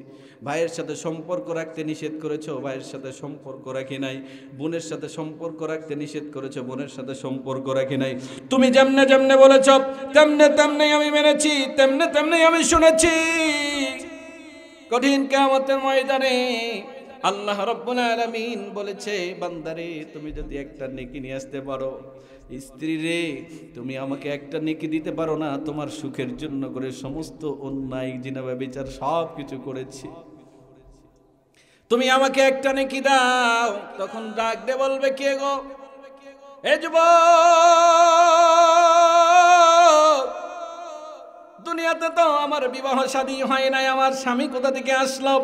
ভাইয়ের সাথে সম্পর্ক রাখতে নিষেধ করেছো, ভাইয়ের সাথে সম্পর্ক রাখি নাই, বোনের সাথে সম্পর্ক রাখতে নিষেধ করেছো, বোনের সাথে সম্পর্ক রাখি নাই। তুমি যেমনে যেমনে বলেছো তেমনে তেমনি আমি মেনেছি, তেমনে তেমনি আমি শুনেছি। কঠিন কিয়ামতের ময়দানে আল্লাহ রাব্বুল আলামিন বলেছে বান্দারে তুমি যদি একটা নেকি নিয়ে আসতে পারো, স্ত্রী রে তুমি আমাকে একটা নেকি দিতে পারো না, তোমার সুখের জন্য করে সমস্ত অন্যায় জিনা ব্যভিচার সব কিছু করেছি, তুমি আমাকে একটা নেকি দাও। তখন ডাক দে বলবে কে গো? এ যুবক, দুনিয়াতে তো আমার বিবাহ শাদী হয় নাই, আমার স্বামী কোথা থেকে আসলো?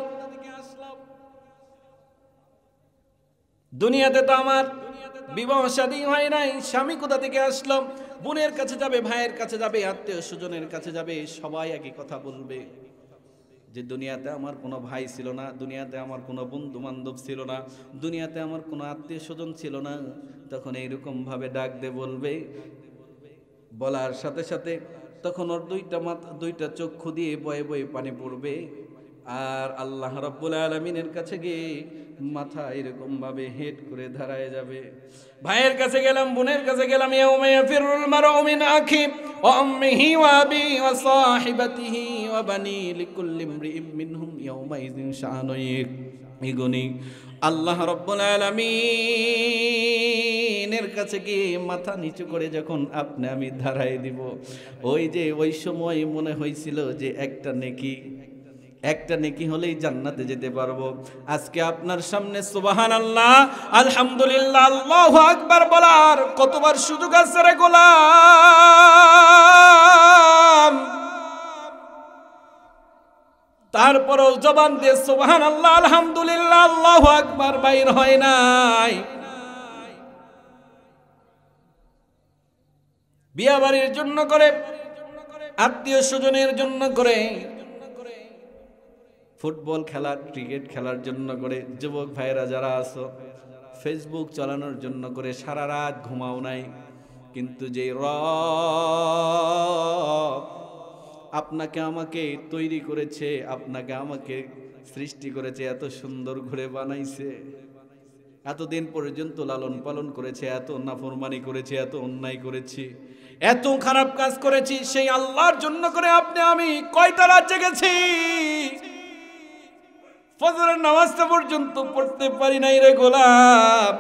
দুনিয়াতে তো আমার বিবাহ শাদী হয় নাই, স্বামী কোথা থেকে আসলো? বোনের কাছে যাবে, ভাইয়ের কাছে যাবে, আত্মীয় স্বজনের কাছে যাবে, সবাই একই কথা বলবে যে দুনিয়াতে আমার কোনো ভাই ছিল না, দুনিয়াতে আমার কোনো বন্ধু বান্ধব ছিল না, দুনিয়াতে আমার কোনো আত্মীয় স্বজন ছিল না। তখন এইরকম ভাবে ডাক দে বলবে, বলার সাথে সাথে তখন ওর দুইটা চক্ষু দিয়ে বয়ে বয়ে পানি পড়বে, আর আল্লাহ রাব্বুল আলামিনের কাছে গিয়ে মাথা এরকম ভাবে হেড করে দাঁড়ায় যাবে। ভাইয়ের কাছে গেলাম, বোনের কাছে গেলাম, ইয়াউমা ইয়াফিরুল মারউ মিন আখি ওয়া উম্মিহি ওয়া আবি ওয়া সাহিবাতিহি ওয়া বানি লিকুল্লি ইমরিইম মিনহুম ইয়াউমা ইযিন শাআনুন ইগুনি। আল্লাহ রাব্বুল আলামিনের কাছে গিয়ে মাথা নিচু করে যখন আপনি আমি দাঁড়াই দিব, ওই সময় মনে হয়েছিল যে একটা নেকি হলেই জান্নাতে যেতে পারবো। আজকে আপনার সামনে সুবহানাল্লাহ, আলহামদুলিল্লাহ, আল্লাহু আকবার বলার কতবার সুযোগ আছে রে গোলাম, তারপরও জবান দিয়ে সুবহানাল্লাহ, আলহামদুলিল্লাহ, আল্লাহু আকবার বাইর হয় নাই। বিয়া বাড়ির জন্য করে, আত্মীয় স্বজনের জন্য করে, ফুটবল খেলা, ক্রিকেট খেলার জন্য করে, যুবক ভাইরা যারা আছো ফেসবুক চালানোর জন্য করে সারা রাত ঘুমাও নাই। কিন্তু যে রব আপনাকে আমাকে তৈরি করেছে, আপনাকে আমাকে সৃষ্টি করেছে, এত সুন্দর করে বানাইছে, এতদিন পর্যন্ত লালন পালন করেছে, এত নাফরমানি করেছে, এত অন্যায় করেছি, এত খারাপ কাজ করেছি, সেই আল্লাহর জন্য করে আপনি আমি কয়টা রাত জেগেছি, ফজরের নামাজটা পর্যন্ত পড়তে পারি নাই রে গোলাম,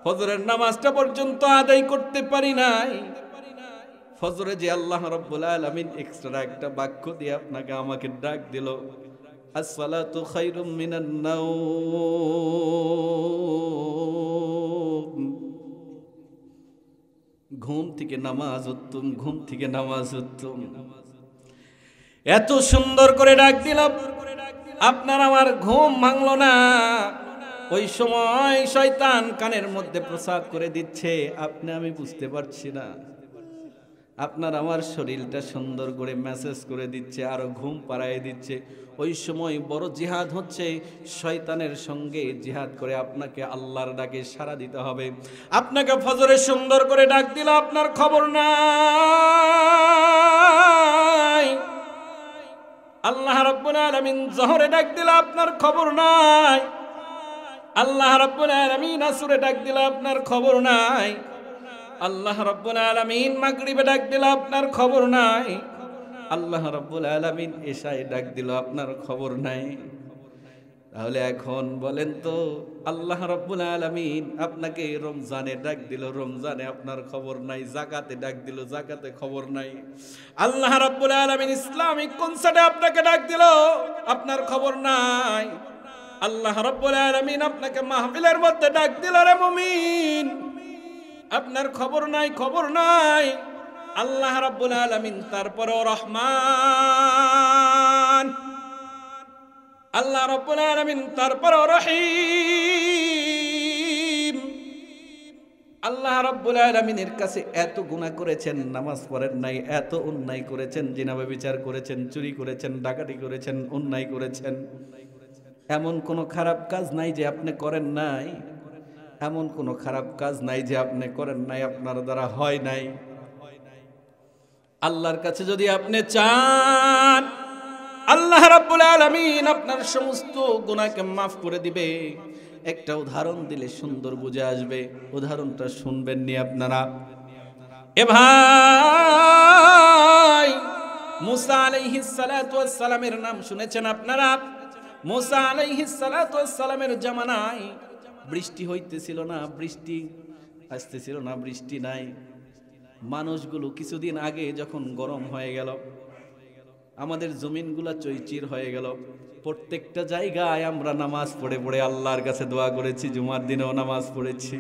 ফজরের নামাজটা পর্যন্ত আদায় করতে পারি নাই। ফজরে যে আল্লাহ রাব্বুল আলামিন এক্সট্রা একটা বাক্য দিয়ে আপনাকে আমাকে ডাক দিল, আসসালাতু খায়রুম মিনান নাওম, ঘুম থেকে নামাজ উত্তম, ঘুম থেকে নামাজ উত্তম। এত সুন্দর করে ডাক দিলাম, আপনার আমার ঘুম ভাঙলো না। ওই সময় শয়তান কানের মধ্যে প্রসাব করে দিচ্ছে, আপনি আমি বুঝতে পারছি না। আপনার আমার শরীরটা সুন্দর করে মেসেজ করে দিচ্ছে, আরো ঘুম পাড়ায় দিচ্ছে। ওই সময় বড় জিহাদ হচ্ছে, শয়তানের সঙ্গে জিহাদ করে আপনাকে আল্লাহর ডাকে সাড়া দিতে হবে। আপনাকে ফজরে সুন্দর করে ডাক দিল, আপনার খবর নাই। আল্লাহ রাব্বুল আলামিন জোহরে ডাক দিল, আপনার খবর নাই। আল্লাহ রাব্বুল আলামিন আসরে ডাক দিল, আপনার খবর নাই। আল্লাহ রাব্বুল আলামিন মাগরিবে ডাক দিল, আপনার খবর নাই। আল্লাহ রাব্বুল আলামিন এশায় ডাক দিল, আপনার খবর নাই। তাহলে এখন বলেন তো, আল্লাহ রাব্বুল আলামিন আপনাকে রমজানে ডাক দিল, রমজানে আপনার খবর নাই। যাকাতে ডাক দিল, যাকাতে খবর নাই। আল্লাহ রাব্বুল আলামিন ইসলামিক কনসার্টে আপনাকে ডাক দিল, আপনার খবর নাই। আল্লাহ রাব্বুল আলামিন আপনাকে মাহফিলের মধ্যে ডাক দিল, রে মুমিন, আপনার খবর নাই, খবর নাই। আল্লাহ রাব্বুল আলামিন তারপরও রহমান, আল্লাহ রাব্বুল আলামিন তারপরও রহিম। আল্লাহ রাব্বুল আলামিনের কাছে এত গুনাহ করেছেন, নামাজ পড়েন নাই, এত অন্যায় করেছেন, জিনা ব্যভিচার করেছেন, চুরি করেছেন, ডাকাতি করেছেন, অন্যায় করেছেন, এমন কোনো খারাপ কাজ নাই যে আপনি করেন নাই, এমন কোনো খারাপ কাজ নাই যে আপনি করেন নাই, আপনার দ্বারা হয় নাই। আল্লাহর কাছে যদি আপনি চান, আল্লাহ রাব্বুল আলামিন আপনার সমস্ত গুনাহকে মাফ করে দিবে। একটা উদাহরণ দিলে সুন্দর বুঝে আসবে, উদাহরণটা শুনবেন নি আপনারা? এ ভাই, মুসা আলাইহিস সালাতু ওয়াস সালামের নাম শুনেছেন আপনারা? মুসা আলাইহিস সালাতু ওয়াস সালামের জামানায় বৃষ্টি হইতেছিল না, বৃষ্টি আসতেছিল না, বৃষ্টি নাই। মানুষগুলো কিছুদিন আগে যখন গরম হয়ে গেল, আমাদের জমিনগুলা চৈচির হয়ে গেল, প্রত্যেকটা জায়গায় আমরা নামাজ পড়ে পড়ে আল্লাহর কাছে দোয়া করেছি, জুমার দিনেও নামাজ পড়েছি,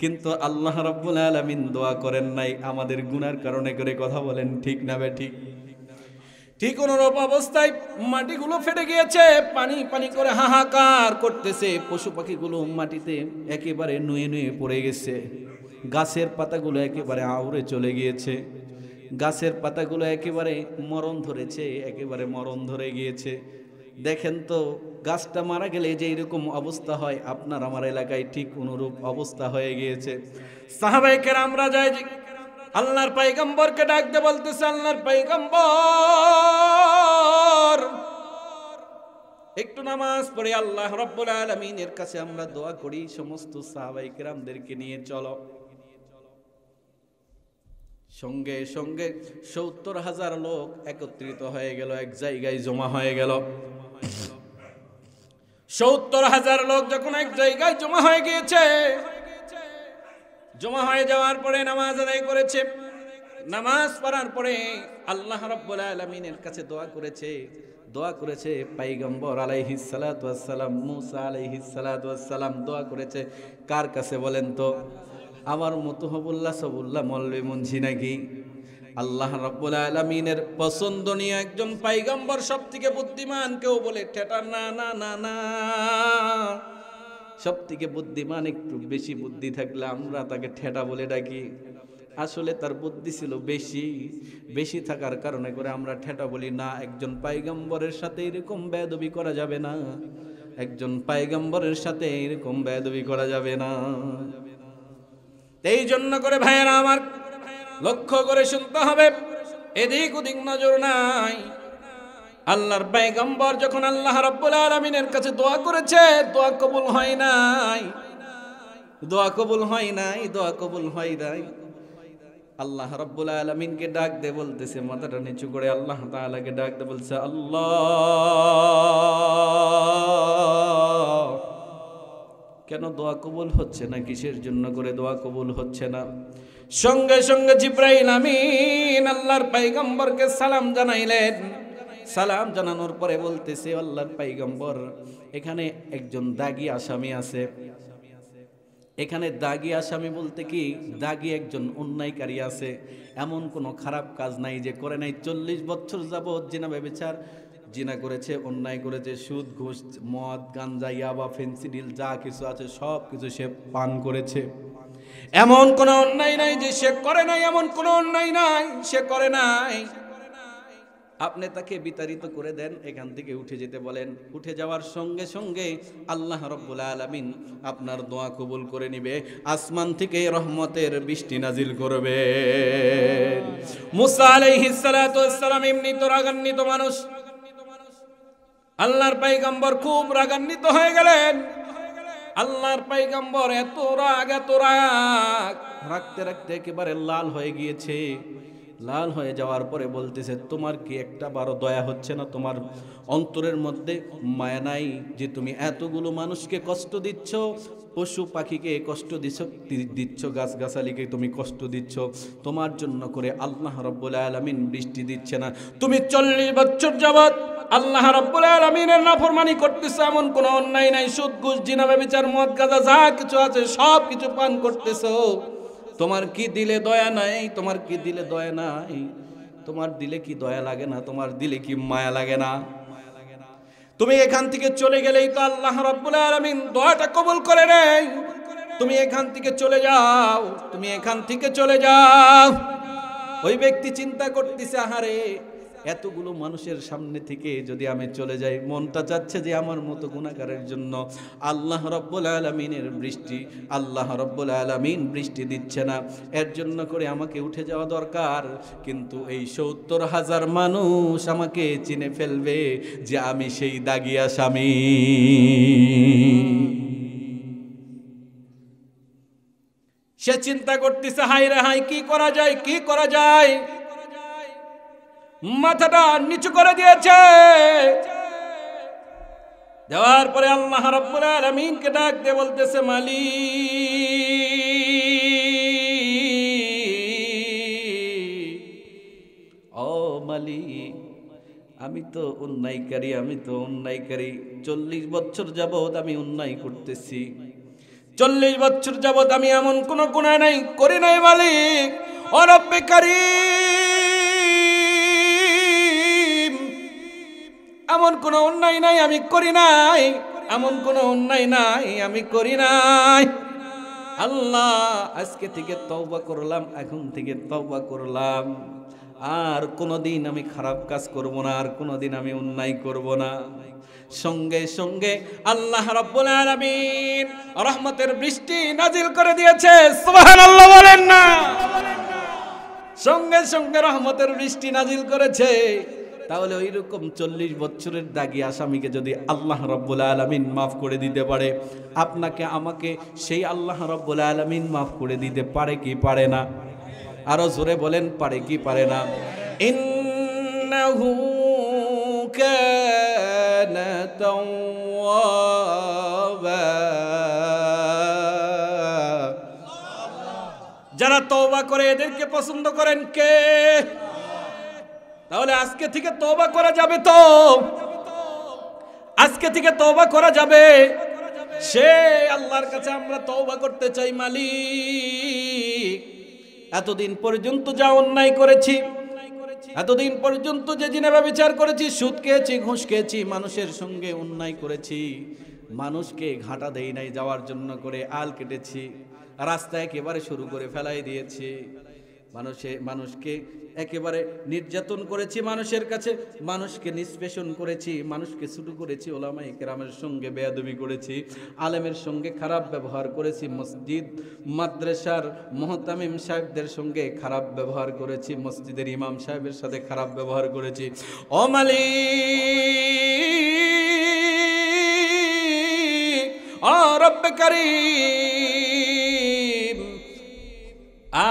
কিন্তু আল্লাহ রাব্বুল আলামিন দোয়া করেন নাই আমাদের গুনার কারণে। করে কথা বলেন, ঠিক না বেঠিক? ঠিক অনুরূপ অবস্থায় মাটিগুলো ফেটে গিয়েছে, পানি পানি করে হাহাকার করতেছে, পশু পাখিগুলো মাটিতে একেবারে নুয়ে নুয়ে পড়ে গেছে, গাছের পাতাগুলো একেবারে আউড়ে চলে গিয়েছে, গাছের পাতাগুলো একেবারে মরণ ধরেছে, একেবারে মরণ ধরে গিয়েছে। দেখেন তো, গাছটা মারা গেলে যে এরকম অবস্থা হয়, আপনার আমার এলাকায় ঠিক অনুরূপ অবস্থা হয়ে গিয়েছে। সাহাবায়ে কেরামরা যায় যে আল্লাহর পয়গম্বরকে ডাকতে বলতেছে, আল্লাহর পয়গম্বর একটু নামাজ পড়ে আল্লাহ রাব্বুল আলামিনের কাছে আমরা দোয়া করি, সমস্ত সাহাবায়ে কেরামদেরকে নিয়ে চলো। সঙ্গে সঙ্গে ৭০,০০০ লোক একত্রিত হয়ে গেল, এক জায়গায় জমা হয়ে গেল। 70,000 লোক যখন এক জায়গায় জমা হয়ে গিয়েছে, জমা হয়ে যাওয়ার পরে নামাজ আদায় করেছে। নামাজ পড়ার পরে আল্লাহ রাব্বুল আলামিনের কাছে দোয়া করেছে পয়গম্বর আলাইহিস সালাতু ওয়াস সালাম, মুসা আলাইহিস সালাতু ওয়াস সালাম দোয়া করেছে কার কাছে বলেন তো? আমার মতো হবুল্লাহ সবুল্লাহ মৌলভী মুন্সি নাকি? আল্লাহ রাব্বুল আলামিনের পছন্দনীয় একজন পয়গম্বর, সবথেকে বুদ্ধিমান। কেউ বলে ঠেটা, না না না না, সবথেকে বুদ্ধিমান, একটু বেশি বুদ্ধি থাকলে আমরা তাকে ঠেটা বলে ডাকি। আসলে তার বুদ্ধি ছিল বেশি থাকার কারণে করে আমরা ঠেটা বলি না। একজন পয়গম্বরের সাথে এরকম বেয়াদবি করা যাবে না, একজন পয়গম্বরের সাথে এরকম বেয়াদবি করা যাবে না। এই জন্য করে ভাইয়েরা আমার, লক্ষ্য করে শুনতে হবে, এদিক ওদিক নজর নাই। আল্লাহর পয়গম্বর যখন আল্লাহ রাব্বুল আলামিনের কাছে দোয়া করেছে, দোয়া কবুল হয় নাই, দোয়া কবুল হয় নাই, দোয়া কবুল হয় নাই। আল্লাহ রাব্বুল আলামিনকে ডাক দে বলতেছে, মাথাটা নিচু করে আল্লাহ তাআলাকে ডাক দে বলছে, আল্লাহ কেন দোয়া কবুল হচ্ছে না? কিসের জন্য করে দোয়া কবুল হচ্ছে না? সঙ্গে সঙ্গে জিবরাইল আমিন আল্লাহর পয়গম্বরকে সালাম জানাইলেন। সালাম জানানোর পরে বলতেছে, আল্লাহর পয়গম্বর, এখানে একজন দাগী আসামি আছে। এখানে দাগী আসামি বলতে কি, দাগী একজন অন্যায়কারী আছে। এমন কোনো খারাপ কাজ নাই যে করে নাই। 40 বছর যাবৎ জিনা ব্যভিচার, জিনা করেছে, অন্যায় করেছে, সুদ ঘুষ মদ গাঞ্জা ইয়াবা ফেন্সিডিল যা কিছু আছে সব কিছু সে পান করেছে। এমন কোনো অন্যায় নাই যে সে করে নাই, এমন কোনো অন্যায় নাই সে করে নাই। আপনি তাকে বিতাড়িত করে দেন, এখান থেকে উঠে যেতে বলেন। উঠে যাওয়ার সঙ্গে সঙ্গে আল্লাহ রাব্বুল আলামিন আপনার দোয়া কবুল করে নিবে, আসমান থেকে রহমতের বৃষ্টি নাজিল করবে। মুসা আলাইহিস সালাতু ওয়াস সালাম এমনি তো রাগান্বিত মানুষ, আল্লাহর পয়গম্বর খুব রাগান্বিত হয়ে গেলেন। আল্লাহর পয়গম্বর এত রাগ রাখতে রাখতে একেবারে লাল হয়ে গিয়েছে। লাল হয়ে যাওয়ার পরে বলতেছে, তোমার কি একটা বারো দয়া হচ্ছে না? তোমার অন্তরের মধ্যে মায়া নাই যে তুমি এতগুলো মানুষকে কষ্ট দিচ্ছ, পশু পাখিকে কষ্ট দিচ্ছ, গাছগাছালিকে তুমি কষ্ট দিচ্ছ, তোমার জন্য করে আল্লাহ রাব্বুল আলামিন বৃষ্টি দিচ্ছে না। তুমি 40 বছর যাবত আল্লাহ রাব্বুল আলামিনের নাফরমানি করতেছো, এমন কোনো অন্যায় নাই, সুদ ঘুষ জিনা ব্যভিচার মদ গাঁজা যা কিছু আছে সব কিছু পান করতেছো। তোমার কি দিলে দয়া নাই? তোমার কি দিলে দয়া নাই? তোমার দিলে কি দয়া লাগে না? তোমার দিলে কি মায়া লাগে না? তুমি এখান থেকে চলে গেলেই তো আল্লাহ রাব্বুল আলামিন দোয়াটা কবুল করে নেয়। তুমি এখান থেকে চলে যাও, তুমি এখান থেকে চলে যাও। ওই ব্যক্তি চিন্তা করতেছে, আহারে এতগুলো মানুষের সামনে থেকে যদি আমি চলে যাই, মনটা চাচ্ছে যে আমার মতো গুনাহগারের জন্য আল্লাহ রাব্বুল আলামিনের বৃষ্টি, আল্লাহ রাব্বুল আলামিন বৃষ্টি দিচ্ছে না, এর জন্য করে আমাকে উঠে যাওয়া দরকার। কিন্তু এই 70,000 মানুষ আমাকে চিনে ফেলবে যে আমি সেই দাগী আসামি। সে চিন্তা করতেছে, হায় রে হায়, কি করা যায়, কি করা যায়। মাথাটা নিচু করে দিয়েছে। দেওয়ার পরে আল্লাহ রাব্বুল আলামিনকে ডাক দিয়ে বলতেছে, মালিক, ও মালিক, আমি তো অন্যায়কারী, 40 বছর যাবত আমি অন্যায় করতেছি, 40 বছর যাবত আমি এমন কোন গুনাহ নাই করি নাই মালিক। ও রব্বে কারীম, এমন কোন অন্যায় নাই আমি করি নাই, এমন কোন অন্যায় নাই আমি করি নাই। আল্লাহ, আজকে থেকে তওবা করলাম, এখন থেকে তওবা করলাম, আর কোনোদিন আমি খারাপ কাজ করব না, আর কোনোদিন আমি অন্যায় করব না। সঙ্গে সঙ্গে আল্লাহ রাব্বুল আলামিন রহমতের বৃষ্টি নাজিল করে দিয়েছে। সুবহানাল্লাহ বলেন না? সঙ্গে সঙ্গে রহমতের বৃষ্টি নাজিল করেছে। তাহলে ওই রকম 40 বছরের দাগী আসামিকে যদি আল্লাহ রাব্বুল আলামিন মাফ করে দিতে পারে, আপনাকে আমাকে সেই আল্লাহ রাব্বুল আলামিন মাফ করে দিতে পারে কি পারে না? আরো জোরে বলেন, পারে কি পারে না? ইন্নাহু কানা তাওয়াবা। তওবা করে এদেরকে পছন্দ করেন কে? তাহলে আজকে থেকে তওবা করা যাবে তো? আজকে থেকে তওবা করা যাবে। সে আল্লাহর কাছে আমরা তওবা করতে চাই, মালিক এতদিন পর্যন্ত যা অন্যায় করেছি, এতদিন পর্যন্ত যে জিনা ব্যভিচার করেছি, সুদ খেয়েছি, ঘুষ খেয়েছি, মানুষের সঙ্গে অন্যায় করেছি, মানুষকে ঘাটা দেই নাই যাওয়ার জন্য করে আল কেটেছি, রাস্তা একেবারে শুরু করে ফেলাই দিয়েছি, মানুষকে একেবারে নির্যাতন করেছি, মানুষের কাছে মানুষকে নিষ্পেষণ করেছি, মানুষকে ছোট করেছি, ওলামায়ে কেরামের সঙ্গে বেয়াদবি করেছি, আলেমের সঙ্গে খারাপ ব্যবহার করেছি, মসজিদ মাদ্রাসার মুহতামিম সাহেবদের সঙ্গে খারাপ ব্যবহার করেছি, মসজিদের ইমাম সাহেবের সাথে খারাপ ব্যবহার করেছি। ও মালিক, ও রব্বে কারীম,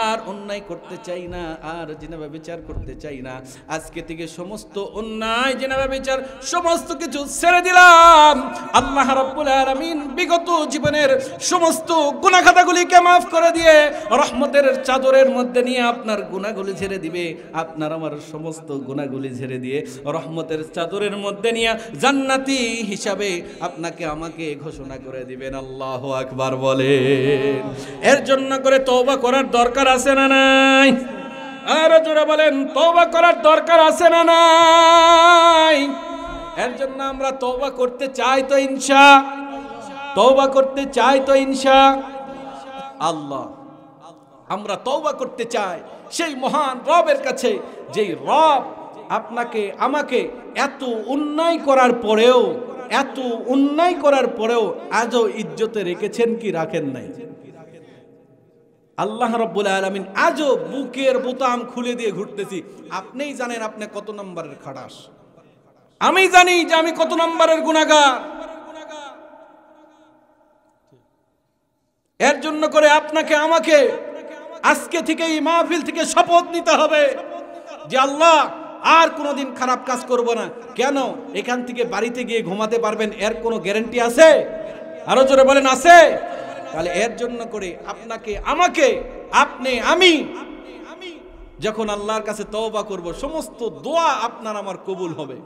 আর অন্যায় করতে চাই না, আর জিনা ব্যভিচার করতে চাই না। আজকে থেকে সমস্ত অন্যায়, জিনা ব্যভিচার সমস্ত কিছু ছেড়ে দিলাম। আল্লাহ রাব্বুল আলামিন বিগত জীবনের সমস্ত গুনাহ খাতাগুলিকে মাফ করে দিয়ে রহমতের চাদরের মধ্যে নিয়ে আপনার গুনাহগুলি ঝেড়ে দিবে। আপনার আমার সমস্ত গুনাহগুলি ঝেড়ে দিয়ে রহমতের চাদরের মধ্যে নিয়ে জান্নাতি হিসাবে আপনাকে আমাকে ঘোষণা করে দিবেন। আল্লাহু আকবার বলেন। এর জন্য করে তওবা করার দরকার আছে না নাই? আর জোরে বলেন, তওবা করার দরকার আছে না নাই? এর জন্য আমরা তওবা করতে চাই তো ইনশাআল্লাহ, তওবা করতে চাই তো ইনশাআল্লাহ। আমরা তওবা করতে চাই সেই মহান রবের কাছে, যেই রব আপনাকে আমাকে এত অন্যায় করার পরেও, এত অন্যায় করার পরেও আজও ইজ্জতে রেখেছেন কি রাখেন নাই? আল্লাহ রাব্বুল আলামিন আজও বুকের বোতাম খুলে দিয়ে ঘুরতেছি। আপনিই জানেন আপনি কত নম্বরের খাটাস, আমি জানি যে আমি কত নম্বরের গুনাহগার। এর জন্য করে আপনাকে আমাকে আজকে থেকে এই মাহফিল থেকে শপথ নিতে হবে যে আল্লাহ আর কোনোদিন খারাপ কাজ করব না। কেন? এখান থেকে বাড়িতে গিয়ে ঘুমাতে পারবেন এর কোনো গ্যারান্টি আছে? আরো জোরে বলেন, আছে? তাহলে এর জন্য করে আপনাকে আমাকে, আপনি আমি যখন আল্লাহর কাছে তওবা করব, সমস্ত দোয়া আপনার আমার কবুল হবে।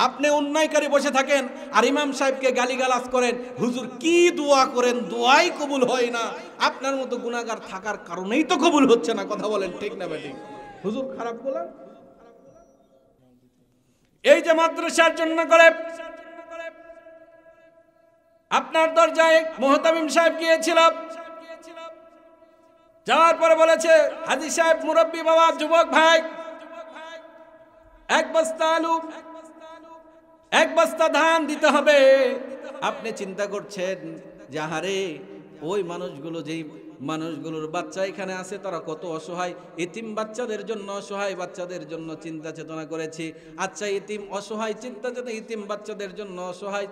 আপনি অন্যায়কারী বসে থাকেন আর ইমাম সাহেবকে গালিগালাজ করেন, হুজুর কি দোয়া করেন, দোয়াই কবুল হয় না। আপনার মতো গুনাহগার থাকার কারণেই তো কবুল হচ্ছে না। কথা বলেন ঠিক না বেঠিক? হুজুর খারাপ বলেন। এই যে মাদ্রাসার জন্য করে আপনার দরজায় মুহতামিম সাহেব গিয়েছিল, যাওয়ার পরে বলেছে, হাজী সাহেব, মুরব্বী বাবা, যুবক ভাই, এক বস্তা আলু, এক বস্তা ধান দিতে হবে। আপনি চিন্তা করছেন যে আহারে ওই মানুষগুলো, যেই মানুষগুলোর বাচ্চা এখানে আছে তারা কত অসহায়, এতিম বাচ্চাদের জন্য, অসহায় বাচ্চাদের জন্য চিন্তা চেতনা করেছি। আচ্ছা, এতিম অসহায় চিন্তা চেতনা, এতিম বাচ্চাদের জন্য, অসহায়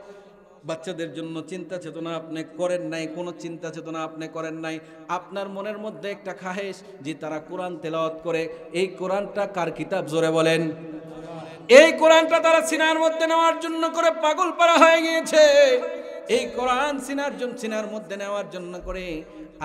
বাচ্চাদের জন্য চিন্তা চেতনা আপনি করেন নাই, কোনো চিন্তা চেতনা আপনি করেন নাই। আপনার মনের মধ্যে একটা খাহেশ যে তারা কোরআন তেলাওয়াত করে। এই কোরআনটা কার কিতাব? জোরে বলেন। এই কোরআনটা তারা সিনার মধ্যে নেওয়ার জন্য করে পাগল পারা হয়ে গিয়েছে। এই কোরআন সিনার মধ্যে নেওয়ার জন্য করে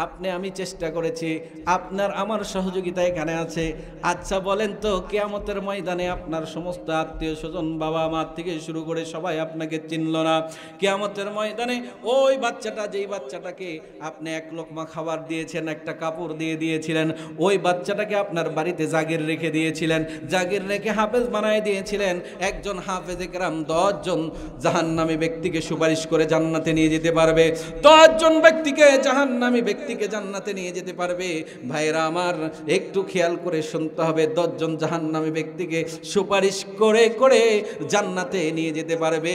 আপনি আমি চেষ্টা করেছি, আপনার আমার সহযোগিতা এখানে আছে। আচ্ছা বলেন তো, কিয়ামতের ময়দানে আপনার সমস্ত আত্মীয় স্বজন, বাবা মা থেকে শুরু করে সবাই আপনাকে চিনল না। কিয়ামতের ময়দানে ওই বাচ্চাটা, যেই বাচ্চাটাকে আপনি এক লোকমা খাবার দিয়েছেন, একটা কাপড় দিয়ে দিয়েছিলেন, ওই বাচ্চাটাকে আপনার বাড়িতে জাগির রেখে দিয়েছিলেন, জাগির রেখে হাফেজ বানায় দিয়েছিলেন। একজন হাফেজে কেরাম 10 জন জাহান্নামী ব্যক্তিকে সুপারিশ করে জান্নাতে নিয়ে যেতে পারবে। 10 জন ব্যক্তিকে, জাহান্নামী ব্যক্তিকে জান্নাতে নিয়ে যেতে পারবে। ভাইরা আমার, একটু খেয়াল করে শুনতে হবে, 10 জন জাহান্নামী ব্যক্তিকে সুপারিশ করে করে জান্নাতে নিয়ে যেতে পারবে।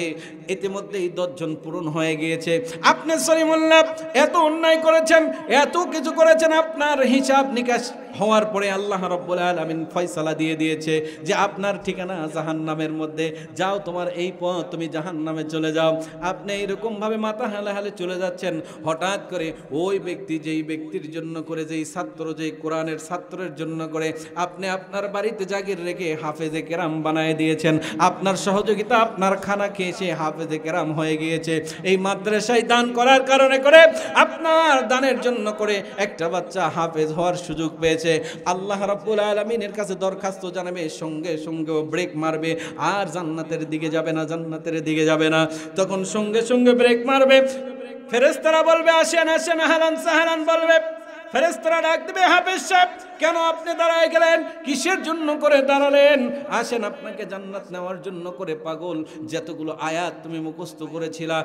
ইতিমধ্যেই 10 জন পূরণ হয়ে গিয়েছে। আপনি সলিমুল্লাহ এত অন্যায় করেছেন, এত কিছু করেছেন, আপনার হিসাব নিকাশ হওয়ার পরে আল্লাহ রাব্বুল আলামিন ফয়সালা দিয়ে দিয়েছে যে আপনার ঠিকানা জাহান্নামের মধ্যে, যাও তোমার এই পথ, তুমি জাহান্নামে চলে যাও। আপনি এরকম ভাবে মাথা হেলে হেলে চলে যাচ্ছেন, হঠাৎ করে ওই ব্যক্তি, যেই ব্যক্তির জন্য করে, যেই ছাত্র, যেই কোরআনের ছাত্রের জন্য করে আপনি আপনার বাড়িতে জাগির রেখে হাফেজে কেরাম বানায় দিয়েছেন, আপনার সহযোগিতা, আপনার খানা খেয়ে সে হাফেজে কেরাম হয়ে গিয়েছে। এই মাদ্রাসায় দান করার কারণে করে, আপনার দানের জন্য করে একটা বাচ্চা হাফেজ হওয়ার সুযোগ পেয়েছে। আল্লাহ রাব্বুল আলামিনের কাছে দরখাস্ত জানাবে, সঙ্গে সঙ্গে ব্রেক মারবে, আর জান্নাতের দিকে যাবে না, জান্নাতের দিকে যাবে না। তখন সঙ্গে সঙ্গে ব্রেক মারবে, ফেরেশতারা বলবে আসেন আসেন, আহলান সাহলান বলবে। ফেরেশতারা ডাক দিবে, হাফেজ সাহেব কেন আপনি দাঁড়ায় গেলেন, কিসের জন্য করে দাঁড়ালেন? আসেন, আপনাকে জান্নাত নেওয়ার জন্য করে। পাগল, যতগুলো আয়াত তুমি মুখস্থ করেছিলা,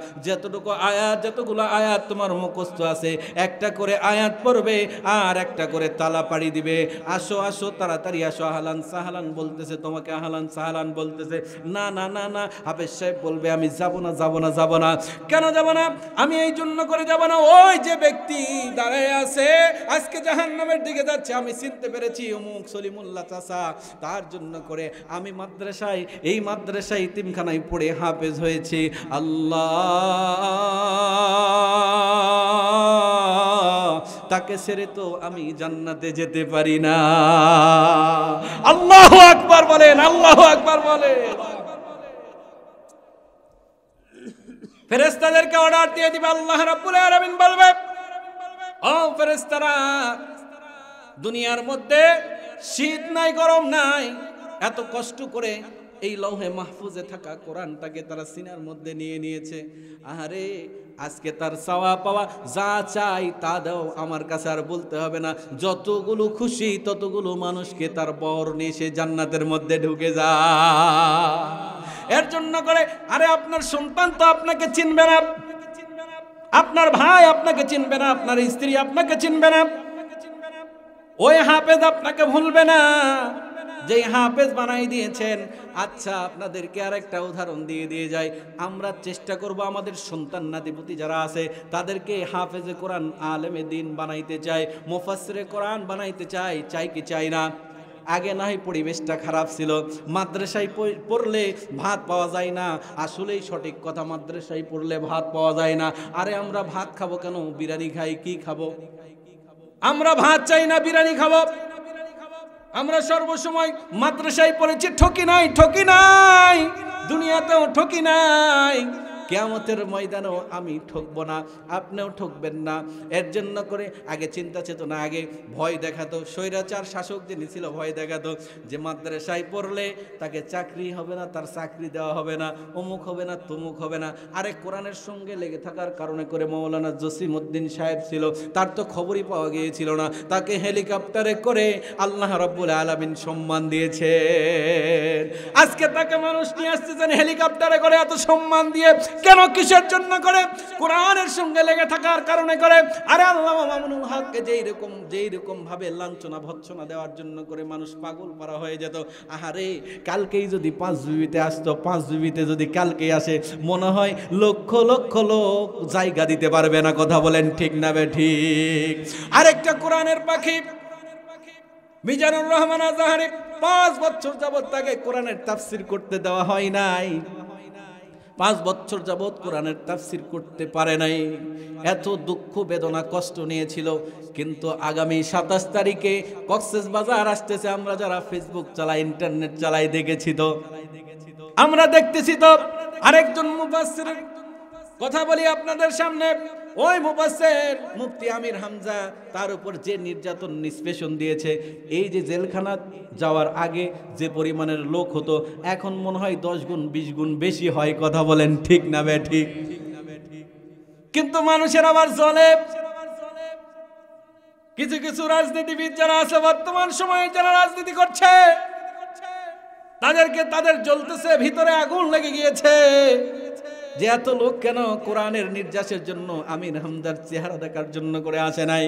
যতগুলো আয়াত তোমার মুখস্থ আছে, একটা করে আয়াত পড়বে আর একটা করে তালা পাড়ি দিবে। আসো আসো, তাড়াতাড়ি আসো। আহলান সাহলান বলতেছে, তোমাকে আহলান সাহলান বলতেছে। না না না না, হাফেজ সাহেব বলবে আমি যাব না যাব না যাব না। কেন যাব না? আমি এই জন্য করে যাব না, ওই যে ব্যক্তি দাঁড়ায় আছে আজকে জাহান্নামের দিকে যাচ্ছে, আমি চিনতে পেরেছি অমুক সলিমুল্লাহ চাচা, তার জন্য করে আমি মাদ্রাসায়, এই মাদ্রাসায় ইতিমখানায় পড়ে হাফেজ হয়েছি। আল্লাহ, তাকে ছেড়ে তো আমি জান্নাতে যেতে পারি না। আল্লাহু আকবার বলেন, আল্লাহু আকবার বলেন। ফেরেশতাদেরকে অর্ডার দিয়ে দিবে, আল্লাহ রাব্বুল আলামিন বলবে, ও ফেরেশতারা, দুনিয়ার মধ্যে শীত নাই, গরম নাই, এত কষ্ট করে এই লৌহে মাহফুজে থাকা কোরআনটাকে তারা সিনার মধ্যে নিয়ে নিয়েছে। আরে আজকে তার চাওয়া পাওয়া যা চাই তা দাও, আমার কাছে আর বলতে হবে না। যতগুলো খুশি ততগুলো মানুষকে তার বর নিয়ে সে জান্নাতের মধ্যে ঢুকে যা। এর জন্য করে, আরে আপনার সন্তান তো আপনাকে চিনবে না, আপনার ভাই আপনাকে চিনবে না, আপনার স্ত্রী আপনাকে চিনবে না, ওই হাফেজ আপনাকে ভুলবে না যেই হাফেজ বানাই দিয়েছেন। আচ্ছা, আপনাদেরকে আরেকটা উদাহরণ দিয়ে যায়। আমরা চেষ্টা করব আমাদের সন্তান নাতিপুতি যারা আছে তাদেরকে হাফেজে কোরআন, আলেমে দিন বানাইতে চাই, মুফাসসিরে কোরআন বানাইতে চাই, চাই কি চাই না? আগে না হয় পরিবেশটা খারাপ ছিল, মাদ্রাসায় পড়লে ভাত পাওয়া যায় না। আসলেই সঠিক কথা, মাদ্রাসায় পড়লে ভাত পাওয়া যায় না। আরে আমরা ভাত খাবো কেন? বিরিয়ানি খাই, কি খাবো? আমরা ভাত চাই না, বিরিয়ানি খাবো। আমরা সর্বসময় মাদ্রাসায় পড়েছি, ঠকি নাই, ঠকি নাই, দুনিয়াতেও ঠকি নাই, কিয়ামতের ময়দানেও আমি ঠকবো না, আপনিও ঠকবেন না। এর জন্য করে আগে চিন্তা চেতনা, আগে ভয় দেখাতো, স্বৈরাচার শাসক যিনি ছিল ভয় দেখাতো যে মাদ্রাসায় পড়লে তাকে চাকরি হবে না, তার চাকরি দেওয়া হবে না, অমুক হবে না, তমুক হবে না। আরে কোরআনের সঙ্গে লেগে থাকার কারণে করে মৌলানা জসিমউদ্দিন সাহেব ছিল, তার তো খবরই পাওয়া গিয়েছিল না, তাকে হেলিকপ্টারে করে আল্লাহ রাব্বুল আলামিন সম্মান দিয়েছে। আজকে তাকে মানুষ নিয়ে আসতেছেন হেলিকপ্টারে করে, এত সম্মান দিয়ে কেন? কিসের জন্য করে? কোরআনের সঙ্গে লেগে থাকার কারণে করে। আরে আল্লামা মামুনুল হককে যেই রকম ভাবে লাঞ্ছনা ভৎসনা দেওয়ার জন্য করে মানুষ পাগল পারা হয়ে যেত। আহারে, কালকেই যদি 5 বিবিতে আসতো, 5 বিবিতে যদি কালকেই আসে, মনে হয় লক্ষ লক্ষ লোক জায়গা দিতে পারবে না। কথা বলেন ঠিক না বে ঠিক? আরেকটা কোরআনের পাখি মিজানুর রহমান আজহারি, 5 বছর যাবত তাকে কোরআনের তাফসির করতে দেওয়া হয় নাই, 5 বছর যাবত কোরআনের তাফসির করতে পারে নাই। এত দুঃখ বেদনা কষ্ট নিয়েছিল। কিন্তু আগামী 27 তারিখে কক্সবাজার আসতেছে। আমরা যারা ফেসবুক চালাই, ইন্টারনেট চালাই, দেখেছি তো, আমরা দেখতেছি তো। আরেকজন মুফাসসিরের কথা বলি আপনাদের সামনে। ওই মুফাসসির মুফতি আমির হামজা, তার উপর যে নির্যাতন নিষ্পেষণ দিয়েছে, এই যে জেলখানা যাওয়ার আগে যে পরিমাণের লোক হতো, এখন মনে হয় 10 গুণ 20 গুণ বেশি হয়। কথা বলেন ঠিক না বে ঠিক? কিন্তু মানুষের আবার চলে। কিছু কিছু রাজনীতিবিদ যারা আছে, বর্তমান সময়ে যারা রাজনীতি করছে, তাদেরকে তাদের জ্বলতেছে, ভিতরে আগুন লেগে গিয়েছে যে এত লোক কেন কোরআনের নির্যাসের জন্য, আমির হামজার চেহারা দেখার জন্য করে আসে নাই,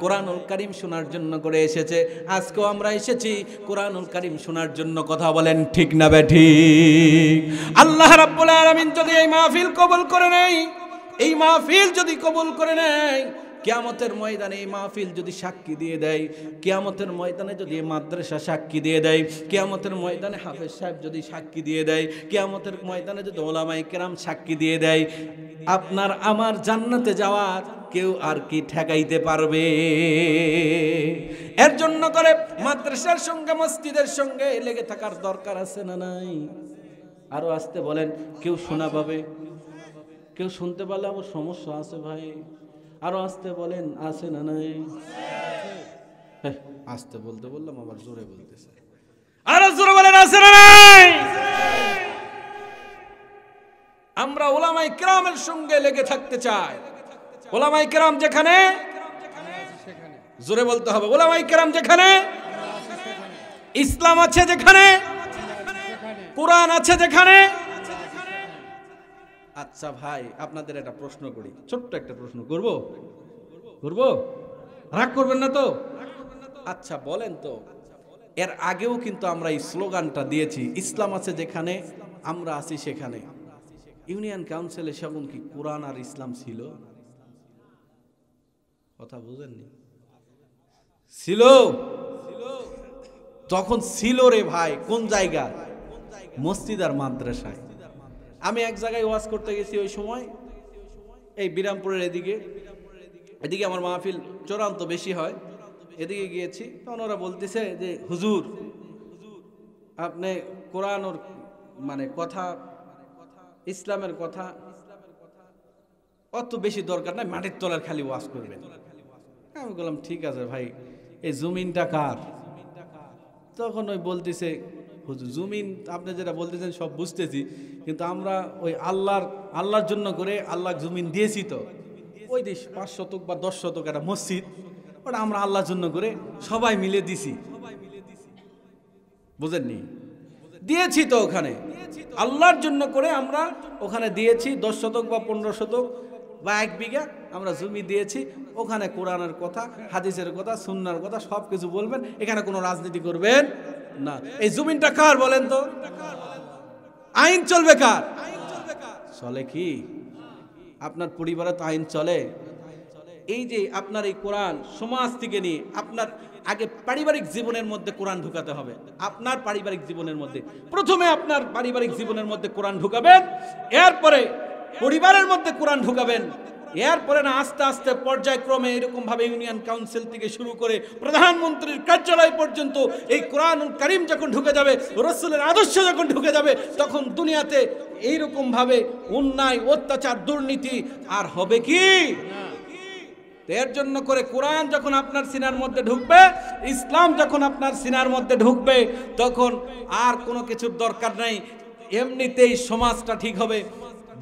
কোরআনুল কারীম শোনার জন্য করে এসেছে। আজকেও আমরা এসেছি কোরআনুল কারীম শোনার জন্য। কথা বলেন ঠিক না বে ঠিক? আল্লাহ রাব্বুল আলামিন যদি এই মাহফিল কবুল করে নেয়, এই মাহফিল যদি কবুল করে নেয়, কিয়ামতের ময়দানে এই মাহফিল যদি সাক্ষী দিয়ে দেয়, কিয়ামতের ময়দানে যদি এই মাদ্রাসা সাক্ষী দিয়ে দেয়, কিয়ামতের ময়দানে হাফেজ সাহেব যদি সাক্ষী দিয়ে দেয়, কিয়ামতের ময়দানে যদি ওলামায়ে কেরাম সাক্ষী দিয়ে দেয়, আপনার আমার জান্নাতে যাওয়ার কেউ আর কি ঠেকাইতে পারবে? এর জন্য করে মাদ্রাসার সঙ্গে মসজিদের সঙ্গে লেগে থাকার দরকার আছে না নাই? আরো আসতে বলেন, কেউ শোনা পাবে, কেউ শুনতে পারলে আমার সমস্যা আছে ভাই। আরো আসতে বলেন, আছে না নাই? আসতে বলতে বললাম, আবার জোরে বলতেছে, আরো জোরে বলেন, আছে না নাই? আমরা উলামায়ে কেরামের সঙ্গে লেগে থাকতে চাই। উলামায়ে কেরাম যেখানে, জোরে বলতে হবে, উলামায়ে কেরাম যেখানে, ইসলাম আছে যেখানে, কোরআন আছে যেখানে। আচ্ছা ভাই, আপনাদের একটা প্রশ্ন করি, ছোট্ট একটা প্রশ্ন করবো, রাগ করবেন না তো? আচ্ছা বলেন তো, এর আগেও কিন্তু আমরা এই স্লোগানটা দিয়েছি, ইসলাম আছে যেখানে, আমরা আছি সেখানে। ইউনিয়ন কাউন্সিলে সেমন কি কোরআন আর ইসলাম ছিল? কথা বুঝেননি? ছিল, তখন ছিল রে ভাই। কোন জায়গা? মসজিদ আর মাদ্রাসায়। আমি এক জায়গায় ওয়াজ করতে গেছি, ওই সময় এই বিরামপুরের এদিকে আমার মাহফিল চূড়ান্ত বেশি হয়, এদিকে গিয়েছি। তখন ওরা বলতেছে যে হুজুর, আপনি কোরআন ওর মানে কথা, ইসলামের কথা অত বেশি দরকার নাই, মাটির তলার খালি ওয়াজ করবেন। আমি বললাম ঠিক আছে ভাই, এই জমিনটা কার? তখন ওই বলতেছে, হুজুর জমিন আপনি যেটা বলতেছেন সব বুঝতেছি, কিন্তু আমরা ওই আল্লাহর জন্য করে আল্লাহ জমিন দিয়েছি, তো ওই 5 শতক বা 10 শতক একটা মসজিদ, ওটা আমরা আল্লাহর জন্য করে সবাই মিলে দিছি। বুঝেননি? দিয়েছি তো, ওখানে আল্লাহর জন্য করে আমরা ওখানে দিয়েছি 10 শতক বা 15 শতক বা 1 বিঘা আমরা জমি দিয়েছি। ওখানে কোরআনের কথা, হাদিসের কথা, সুন্নাহর কথা সব কিছু বলবেন, এখানে কোনো রাজনীতি করবেন না। এই জমিনটা কার বলেন তো? আইন চলবে কার? চলে কি আপনার পরিবারে তো আইন চলে? এই যে আপনার এই কোরআন সমাজ থেকে নিয়ে আপনার আগে পারিবারিক জীবনের মধ্যে কোরআন ঢুকাতে হবে। আপনার পারিবারিক জীবনের মধ্যে প্রথমে আপনার পারিবারিক জীবনের মধ্যে কোরআন ঢুকাবেন, এরপরে পরিবারের মধ্যে কোরআন ঢুকাবেন, এরপরে না আস্তে আস্তে পর্যায়ক্রমে এরকম ভাবে ইউনিয়ন কাউন্সিল থেকে শুরু করে প্রধানমন্ত্রীর কার্যালয় পর্যন্ত এই কোরআনুল কারীম যখন ঢুকে যাবে, রাসূলের আদর্শ যখন ঢুকে যাবে, তখন দুনিয়াতে এইরকম ভাবে অন্যায়, অত্যাচার, দুর্নীতি আর হবে কি? এর জন্য করে কোরআন যখন আপনার সিনার মধ্যে ঢুকবে, ইসলাম যখন আপনার সিনার মধ্যে ঢুকবে, তখন আর কোনো কিছুর দরকার নাই। এমনিতেই সমাজটা ঠিক হবে,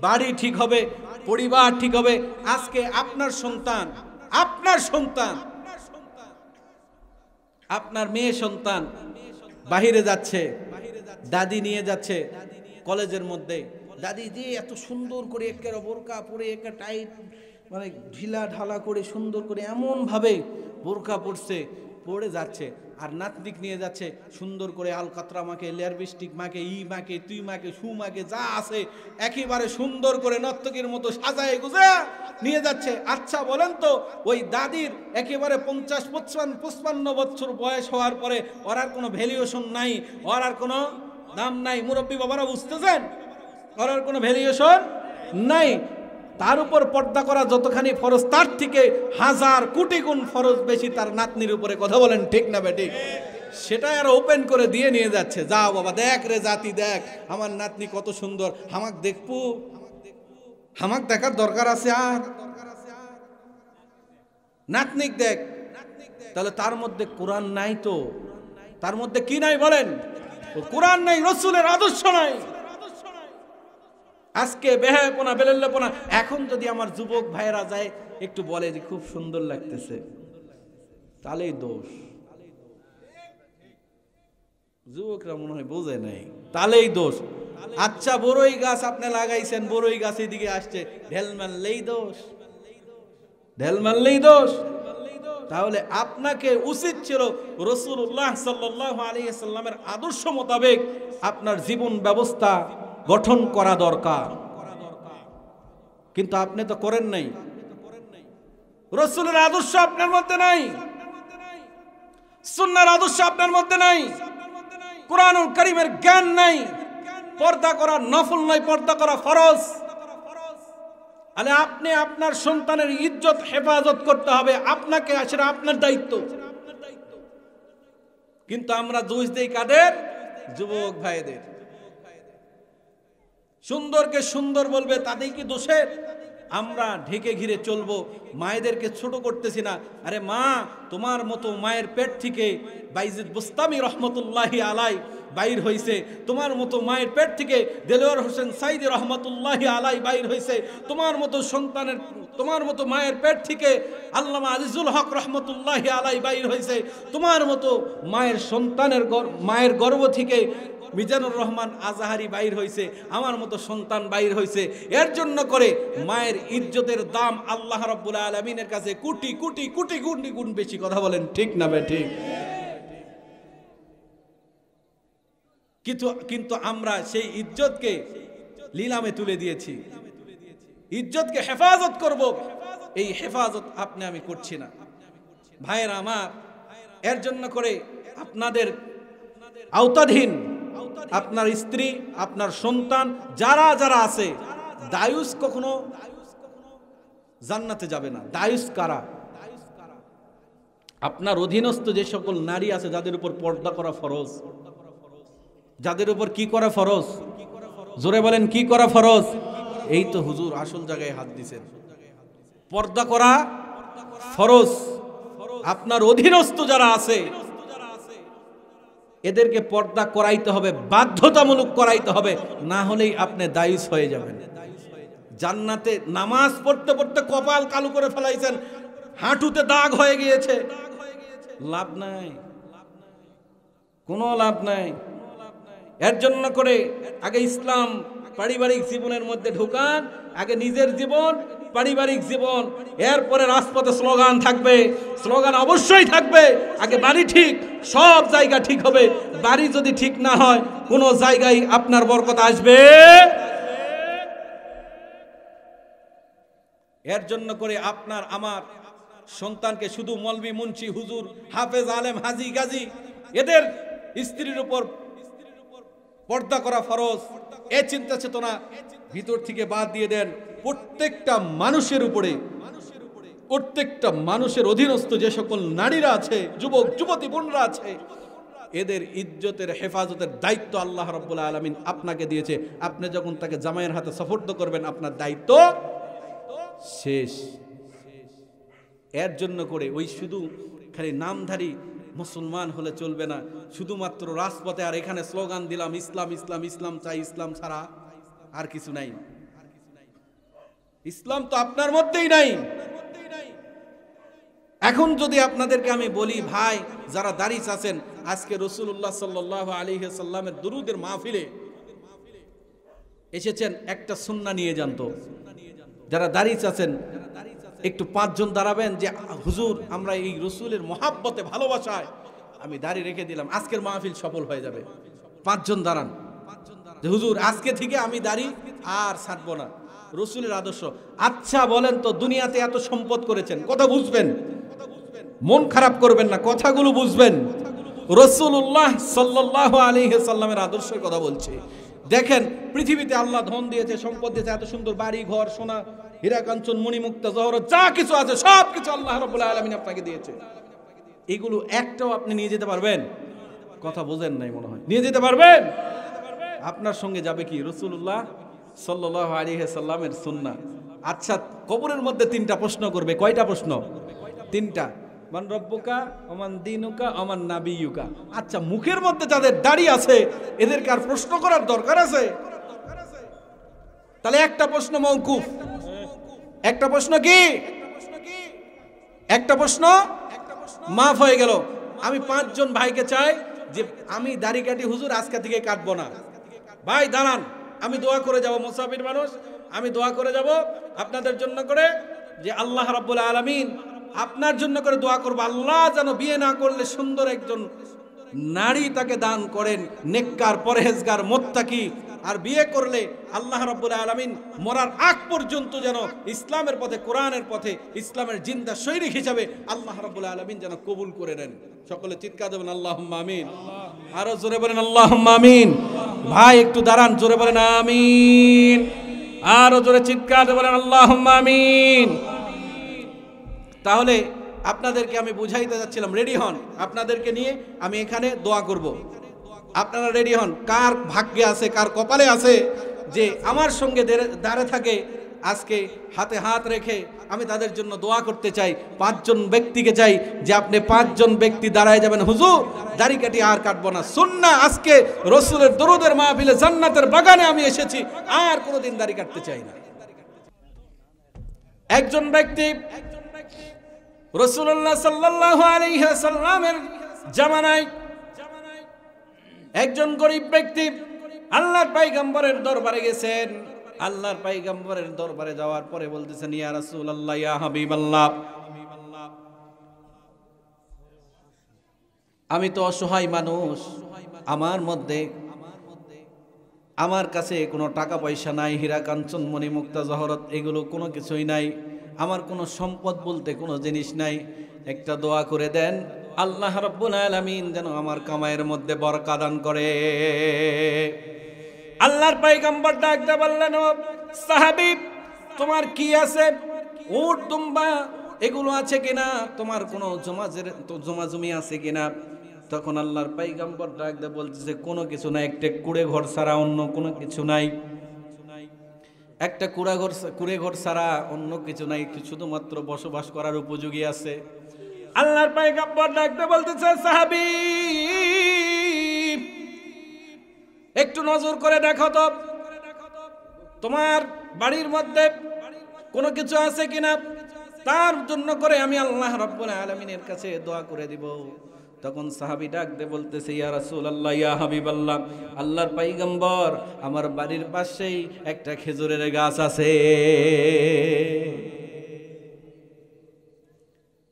বাড়ি ঠিক হবে, পরিবার ঠিক হবে। আজকে আপনার সন্তান, আপনার মেয়ে সন্তান বাহিরে যাচ্ছে, দাদি নিয়ে যাচ্ছে কলেজের মধ্যে, দাদি দিয়ে এত সুন্দর করে একটা বোরকা পরে, একটা টাইট মানে ঢিলা ঢালা করে সুন্দর করে এমন ভাবে বোরকা পরে যাচ্ছে, আর নাতনিক নিয়ে যাচ্ছে সুন্দর করে আলকাতরা মাকে, লেয়ার বিস্টিক মাকে, মাকে, তুই মাকে, সু মাকে, যা আছে একেবারে সুন্দর করে নর্তকীর মতো সাজায় গুজা নিয়ে যাচ্ছে। আচ্ছা বলেন তো, ওই দাদির একেবারে 50-55 বছর বয়স হওয়ার পরে ওর আর কোনো ভ্যালুয়েশন নাই, ওর আর কোনো দাম নাই। মুরব্বী বাবারা বুঝতেছেন? ওর আর কোনো ভ্যালুয়েশন নাই। তার উপর পর্দা করা যতখানি ফরজ, তার থেকে 1000 কোটি গুণ ফরজ বেশি তার নাতনির উপরে। কথা বলেন ঠিক না বেঠিক? সেটা আর ওপেন করে দিয়ে নিয়ে যাচ্ছে, যাও বাবা দেখ রে জাতি, দেখ আমার নাতনি কত সুন্দর, হামাক দেখবো, হামাক দেখার দরকার আছে আর নাতনিক দেখ। তাহলে তার মধ্যে কোরআন নাই তো? তার মধ্যে কি নাই বলেন? কোরআন নাই, রাসূলের আদর্শ নাই। আজকে বেহায়াপনা, বেলেল্লাপনা। এখন যদি আমার যুবক ভাইয়েরা যায় একটু বলে যে খুব সুন্দর লাগতেছে, তাহলেই দোষ। যুবকরা মনে হয় বোঝে নাই, তাহলেই দোষ। আচ্ছা বড়ই গাছ আপনি লাগাইছেন, বড়ই গাছ এদিকে আসছে, ঢেল মারলেই দোষ, ঢেল মারলেই দোষ। তাহলে আপনাকে উচিত ছিল রাসূলুল্লাহ সাল্লাল্লাহু আলাইহি সাল্লামের আদর্শ মোতাবেক আপনার জীবন ব্যবস্থা গঠন করা দরকার, কিন্তু আপনি তো করেন নাই। রাসূলের আদর্শ আপনার মধ্যে নাই, সুন্নাহর আদর্শ আপনার মধ্যে নাই, কোরআনুল কারীমের জ্ঞান নাই, পর্দা করা নফল নয়, পর্দা করা ফরজ। আলে আপনি আপনার সন্তানের ইজ্জত হেফাজত করতে হবে, আপনাকে, সেটা আপনার দায়িত্ব। কিন্তু আমরা দোষ দেই কাদের? যুবক ভাইদের। সুন্দরকে সুন্দর বলবে তাদের কি দোষের? আমরা ঢেকে ঘিরে চলবো, মায়েদেরকে ছোট করতেছি না। আরে মা, তোমার মতো মায়ের পেট থেকে বাইজিদ বুস্তামি রহমতুল্লাহি আলাই বাইর হইছে, তোমার মতো মায়ের পেট থেকে দেলোয়ার হোসেন সাইদি রহমতুল্লাহি আলাই বাইর হইছে, তোমার মতো সন্তানের, তোমার মতো মায়ের পেট থেকে আল্লামা আজিজুল হক রহমতুল্লাহি আলাই বাইর হইছে, তোমার মতো মায়ের সন্তানের মায়ের গর্ভ থেকে মিজানুর রহমান আজাহারি বাইর হইছে, আমার মতো সন্তান বাইর হইছে। এর জন্য করে মায়ের ইজ্জতের দাম আল্লাহ রাব্বুল আলামিনের কাছে কোটি কোটি কোটি কোটি গুণ বেশি। কথা বলেন ঠিক না ঠিক? কিন্তু আমরা সেই ইজ্জতকে লিলামে তুলে দিয়েছি। ইজ্জতকে হেফাজত করব, এই হেফাজত আপনি আমি করছি না। ভাইয়েরা আমার, এর জন্য করে আপনাদের আওতাধীন আপনার স্ত্রী, আপনার সন্তান যারা যারা আছে, দায়ুস কখনো জান্নাতে যাবে না। দায়ুস কারা? আপনার অধীনস্থ যে সকল নারী আছে, যাদের উপর পর্দা করা ফরজ, যাদের উপর কি করা ফরজ? জোরে বলেন, কি করা ফরজ? এই তো হুজুর আসল জায়গায় হাত দিছেন। পর্দা করা ফরজ। আপনার অধীনস্থ যারা আছে এদেরকে পর্দা করাইতে হবে, বাধ্যতামূলক করাইতে হবে, না হলেই আপনি দায়ুস হয়ে যাবেন। জান্নাতে নামাজ পড়তে পড়তে কপাল কালো করে ফেলাইছেন, হাঁটুতে দাগ হয়ে গিয়েছে, লাভ নাই, কোনো লাভ নাই। এর জন্য করে আগে ইসলাম পারিবারিক জীবনের মধ্যে ঢোকান, আগে নিজের জীবন, পারিবারিক জীবন, এরপরে রাজপথে স্লোগান থাকবে, স্লোগান অবশ্যই থাকবে। আগে বাড়ি ঠিক, সব জায়গা ঠিক হবে। বাড়ি যদি ঠিক না হয়, কোনো জায়গায় আপনার বরকত আসবে। এর জন্য করে আপনার আমার সন্তানকে শুধু মলবি, মুন্সি, হুজুর, হাফেজ, আলেম, হাজি, গাজী এদের স্ত্রীর উপর পর্দা করা ফরজ, এ চিন্তা চেতনা ভিতর থেকে বাদ দিয়ে দেন। প্রত্যেকটা মানুষের উপরে, প্রত্যেকটা মানুষের অধীনস্থ যে সকল নারীরা আছে, যুবক যুবতী বোনরা আছে, এদের ইজ্জতের হেফাজতের দায়িত্ব আল্লাহ রাব্বুল আলামিন আপনাকে দিয়েছে। আপনি যখন তাকে জামাইয়ের হাতে সুপুর্দ করবেন, আপনার দায়িত্ব শেষ। এর জন্য করে ওই শুধু খালি নামধারী মুসলমান হলে চলবে না, শুধুমাত্র রাজপথে আর এখানে স্লোগান দিলাম ইসলাম ইসলাম ইসলাম চাই, ইসলাম ছাড়া আর কিছু নাই। ইসলাম তো আপনার মধ্যেই নাই। এখন যদি আপনাদেরকে আমি বলি, ভাই যারা দাঁড়িয়ে আছেন, আজকে রাসূলুল্লাহ সাল্লাল্লাহু আলাইহি সাল্লামের দুরুদের মাহফিলে এসেছেন, একটা সুন্নাহ নিয়ে যান তো। যারা দাঁড়িয়ে আছেন একটু 5 জন দাঁড়াবেন যে হুজুর আমরা এই রাসূলের মহাব্বতে ভালোবাসায় আমি দাঁড়িয়ে রেখে দিলাম, আজকের মাহফিল সফল হয়ে যাবে। 5 জন দাঁড়ান যে হুজুর আজকে থেকে আমি দাঁড়ি আর ছাড়বো না, রাসূলের আদর্শ। আচ্ছা বলেন তো, দুনিয়াতে এত সম্পদ করেছেন, কথা বুঝবেন, মন খারাপ করবেন না, কথাগুলো বুঝবেন। রাসূলুল্লাহ সাল্লাল্লাহু আলাইহি সাল্লামের আদর্শের কথা বলছি। দেখেন পৃথিবীতে আল্লাহ ধন দিয়েছে, সম্পদ দিয়েছে, এত সুন্দর বাড়ি ঘর, সোনা, হীরা কাঞ্চন, মণিমুক্তা, জহরত, যা কিছু আছে সব কিছু আল্লাহ রাব্বুল আলামিন আপনাকে দিয়েছে। এগুলো একটাও আপনি নিয়ে যেতে পারবেন? কথা বোঝেন নাই মনে হয়। নিয়ে যেতে পারবেন? আপনার সঙ্গে যাবে কি? রাসূলুল্লাহ সাল্লাল্লাহু আলাইহি সাল্লামের সুন্নাহ। আচ্ছা, কবরের মধ্যে 3টা প্রশ্ন করবে। কয়টা প্রশ্ন? 3টা। মান রব্বুকা, ওমান দীনুকা, ওমান নাবিয়ুকা। আচ্ছা, মুখের মধ্যে যাদের দাড়ি আছে এদেরকে আর প্রশ্ন করার দরকার আছে? তাহলে একটা প্রশ্ন মওকুফ, একটা প্রশ্ন কি? একটা প্রশ্ন মাফ হয়ে গেল। আমি 5 জন ভাইকে চাই যে আমি দাড়ি কাটি হুজুর, আজকে থেকে কাটবো না। ভাই দাঁড়ান, আমি দোয়া করে যাব, মুসাফির মানুষ, আমি দোয়া করে যাব আপনাদের জন্য করে, যে আল্লাহ রাব্বুল আলামিন আপনার জন্য করে দোয়া করব, আল্লাহ যেন বিয়ে না করলে সুন্দর একজন নারী তাকে দান করেন, নেককার, পরহেজগার, মুত্তাকি, আর বিয়ে করলে আল্লাহ রাব্বুল আলামিন মরার আগ পর্যন্ত যেন ইসলামের পথে, কোরআনের পথে, ইসলামের জিন্দা সৈনিক হিসাবে আল্লাহ রাব্বুল আলামিন যেন কবুল করে নেন। সকলে চিৎকার দেবেন আল্লাহুম্মা আমিন। আরো জোরে বলেন আল্লাহুম্মা আমিন। ভাই একটু দাঁড়ান, জোরে বলেন আমিন। আরো জোরে চিৎকার বলেন আল্লাহুম্মা আমিন। তাহলে আপনাদেরকে আমি বুঝাইতে যাচ্ছিলাম, রেডি হন, আপনাদেরকে নিয়ে আমি এখানে দোয়া করব। আপনারা রেডি হন। কার ভাগ্যে আছে, কার কপালে আছে যে আমার সঙ্গে দাঁড়ে থাকে, আজকে হাতে হাত রেখে আমি তাদের জন্য দোয়া করতে চাই। 5 জন ব্যক্তিকে চাই যে আপনি 5 জন ব্যক্তি দাঁড়ায় যাবেন, হুজুর দাড়ি কাটি আর কাটবো না, সুন্নাহ আজকে রাসূলের দরুদের মাহফিলে জান্নাতের বাগানে আমি এসেছি, আর কোনোদিন দাড়ি কাটতে চাই না। একজন ব্যক্তি রাসূলুল্লাহ সাল্লাল্লাহু আলাইহি ওয়াসাল্লামের জামানায় একজন গরীব ব্যক্তি আল্লাহর পয়গম্বরের দরবারে গেছেন। আল্লাহর পয়গম্বরের দরবারে যাওয়ার পরে বলতেছেন, ইয়া রাসূলুল্লাহ, ইয়া হাবিবাল্লাহ, আমি তো অসহায় মানুষ, আমার কাছে কোনো টাকা পয়সা নাই, হীরা কাঞ্চন মণি মুক্তা জহরত এগুলো কোনো কিছুই নাই, আমার কোনো সম্পদ বলতে কোনো জিনিস নাই, একটা দোয়া করে দেন আল্লাহ রাব্বুল আলামিন যেন আমার কামাইয়ের মধ্যে বরকত দান করে। আল্লাহর পয়গম্বর ডাক দিয়ে বললেন, ও সাহাবী, তোমার কি আছে? উট দুম্বা এগুলো আছে কিনা? তোমার কোনো জমা জমি আছে কিনা? তখন আল্লাহর পয়গম্বর ডাক দিয়ে বলতেছে, কোনো কিছু নাই, একটা কুড়ে ঘর ছাড়া অন্য কোনো কিছু নাই, একটা কুড়ে ঘর ছাড়া অন্য কিছু নাই, শুধুমাত্র বসবাস করার উপযোগী আছে। আল্লাহর পয়গম্বর ডাক দিয়ে বলতেছে, সাহাবী একটু নজর করে দেখো তো তোমার বাড়ির মধ্যে কোনো কিছু আছে কিনা, তার জন্য করে আমি আল্লাহ রাব্বুল আলামিনের কাছে দোয়া করে দিব। তখন সাহাবী ডাক দিয়ে বলতেছে, ইয়া রাসূলুল্লাহ, ইয়া হাবিবাল্লাহ, আল্লাহর পয়গম্বর, আমার বাড়ির পাশেই একটা খেজুরের গাছ আছে,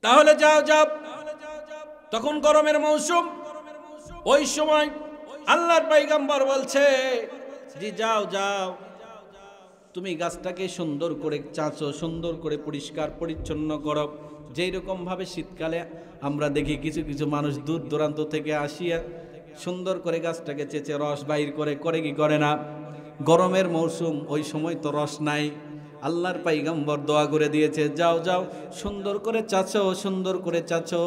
তাহলে যাও যাও। তখন গরমের মৌসুম, ওই সময় আল্লাহর পয়গম্বর বলছে, জি যাও যাও, তুমি গাছটাকে সুন্দর করে চাঁচো, সুন্দর করে পরিষ্কার পরিচ্ছন্ন করো। যেই রকম ভাবে শীতকালে আমরা দেখি কিছু কিছু মানুষ দূর দূরান্ত থেকে আসিয়া সুন্দর করে গাছটাকে চেঁচে রস বাইর করে কি করে না? গরমের মৌসুম, ওই সময় তো রস নাই। আল্লাহর পয়গম্বর দোয়া করে দিয়েছে, যাও যাও, সুন্দর করে চাচো, সুন্দর করে চাচো,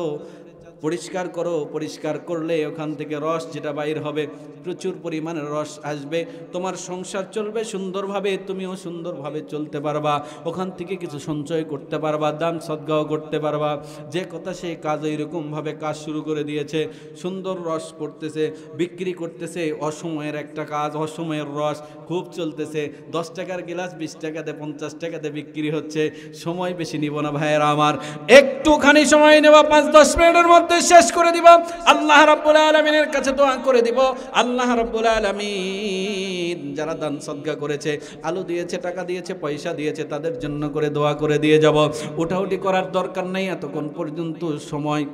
পরিষ্কার করো, পরিষ্কার করলে ওখান থেকে রস যেটা বাইর হবে, প্রচুর পরিমাণে রস আসবে, তোমার সংসার চলবে সুন্দরভাবে, তুমিও সুন্দরভাবে চলতে পারবা, ওখান থেকে কিছু সঞ্চয় করতে পারবা, দান সদগাও করতে পারবা। যে কথা সেই কাজ, এইরকমভাবে কাজ শুরু করে দিয়েছে, সুন্দর রস করতেছে, বিক্রি করতেছে। অসময়ের একটা কাজ, অসময়ের রস খুব চলতেছে, 10 টাকার গ্লাস 20 টাকাতে 50 টাকাতে বিক্রি হচ্ছে। সময় বেশি নিব না ভাইয়েরা আমার, একটুখানি সময় নেব, 5-10 মিনিটের মধ্যে শেষ করে দিব। আল্লাহ রাব্বুল আলামিনের কাছে দোয়া করে দিব। আল্লাহ রাব্বুল আলামিন যারা দান সদকা করেছে, আলু দিয়েছে, টাকা দিয়েছে, পয়সা দিয়েছে, তাদের জন্য করে দোয়া করে দিয়ে যাব। উঠাউঠি করার দরকার নেই, এতক্ষণ পর্যন্ত সময়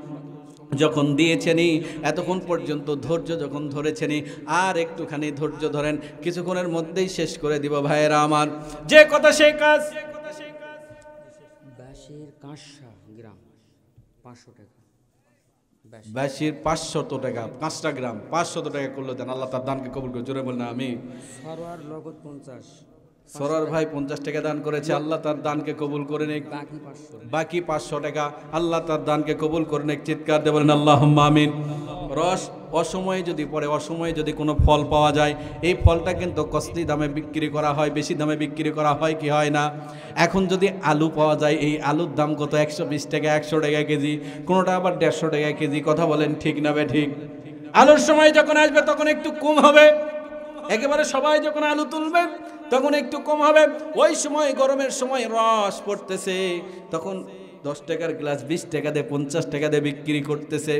যখন দিয়েছেনই, এতক্ষণ পর্যন্ত ধৈর্য যখন ধরেছেনই, আর একটুখানি ধৈর্য ধরেন, কিছুক্ষণের মধ্যেই শেষ করে দিব ভাইয়েরা আমার। যে কথা সেই কাজ। বাঁশের কাঁসা গ্রাম 500 টাকা, বাঁশির 500 টাকা, 5টা গ্রাম 500 টাকা করলো দেন। আল্লাহ তার দানকে কবুল করে, জোরে বল না আমি। সরোয়ার নগদ 50, সরার ভাই 50 টাকা দান করেছে, আল্লাহ তার দানকে কবুল করে নেক। বাকি 500 টাকা, আল্লাহ তার দানকে কবুল করে নেক। চিৎকার দিয়ে বলেন আল্লাহুম্মা আমিন। রস অসময়ে যদি পড়ে, অসময়ে যদি কোনো ফল পাওয়া যায়, এই ফলটা কিন্তু কস্টলি দামে বিক্রি করা হয়, বেশি দামে বিক্রি করা হয় কি হয় না? এখন যদি আলু পাওয়া যায়, এই আলুর দাম কত? 120 টাকা, 100 টাকা কেজি, কোনোটা আবার 150 টাকা কেজি। কথা বলেন ঠিক না বে ঠিক? আলুর সময় যখন আসবে তখন একটু কম হবে, একেবারে সবাই যখন আলু তুলবে তখন একটু কম হবে। ওই সময় গরমের সময় রস পড়তেছে, তখন 10 টাকার গ্লাস 20 টাকা দিয়ে 50 টাকা দিয়ে বিক্রি করতেছে।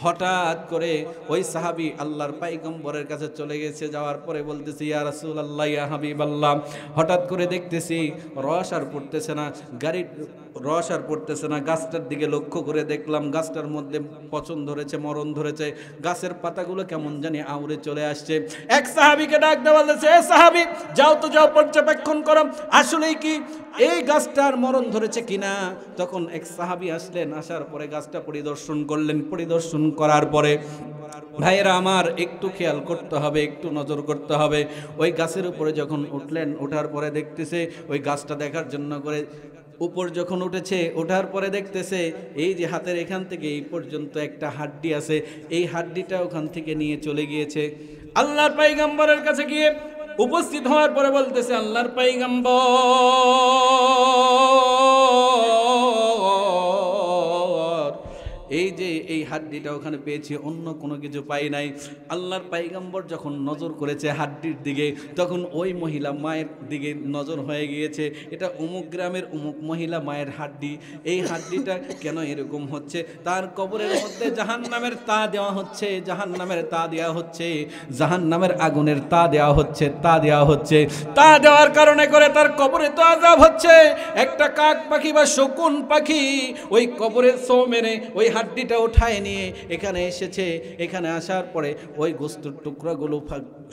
হঠাৎ করে ওই সাহাবী আল্লাহর পয়গম্বরের কাছে চলে গেছে, যাওয়ার পরে বলতেছে, ইয়া রাসূলুল্লাহ, ইয়া হাবিবাল্লাহ, হঠাৎ করে দেখতেছি রস আর পড়তেছে না, গাড়ির রস আর পড়তেছে না। গাছটার দিকে লক্ষ্য করে দেখলাম গাছটার মধ্যে পচন ধরেছে, মরণ ধরেছে, গাছের পাতাগুলো কেমন জানি আউড়ে চলে আসছে। এক সাহাবীকে ডাক দেওয়া বলতেছে, এ সাহাবী, যাও তো যাও, পর্যবেক্ষণ করো আসলেই কি এই গাছটার মরণ ধরেছে কিনা। তখন এক সাহাবী আসলেন, আসার পরে গাছটা পরিদর্শন করলেন। পরিদর্শন করার পরে, ভাইয়েরা আমার, একটু খেয়াল করতে হবে, একটু নজর করতে হবে। ওই গাছের উপরে যখন উঠলেন, ওঠার পরে দেখতেছে ওই গাছটা দেখার জন্য করে উপর যখন উঠেছে, ওঠার পরে দেখতেছে এই যে হাতের এখান থেকে এই পর্যন্ত একটা হাড্ডি আছে, এই হাড্ডিটা ওখান থেকে নিয়ে চলে গিয়েছে। আল্লাহর পয়গম্বরের কাছে গিয়ে উপস্থিত হওয়ার পরে বলতেছে, আল্লাহর পয়গম্বর, এই যে এই হাড্ডিটা ওখানে পেয়েছি, অন্য কোনো কিছু পাই নাই। আল্লাহর পয়গম্বর যখন নজর করেছে হাড্ডির দিকে, তখন ওই মহিলা মায়ের দিকে নজর হয়ে গিয়েছে। এটা অমুক গ্রামের অমুক মহিলা মায়ের হাড্ডি। এই হাড্ডিটা কেন এরকম হচ্ছে? তার কবরের মধ্যে জাহান্নামের তা দেওয়া হচ্ছে, জাহান্নামের তা দেওয়া হচ্ছে, জাহান্নামের আগুনের তা দেওয়া হচ্ছে, তা দেওয়া হচ্ছে। তা দেওয়ার কারণে করে তার কবরে তো আযাব হচ্ছে। একটা কাক পাখি বা শকুন পাখি ওই কবরে সো মেরে ওই হাড্ডিটা উঠায় নিয়ে এখানে এসেছে। এখানে আসার পরে ওই গোস্তের টুকরাগুলো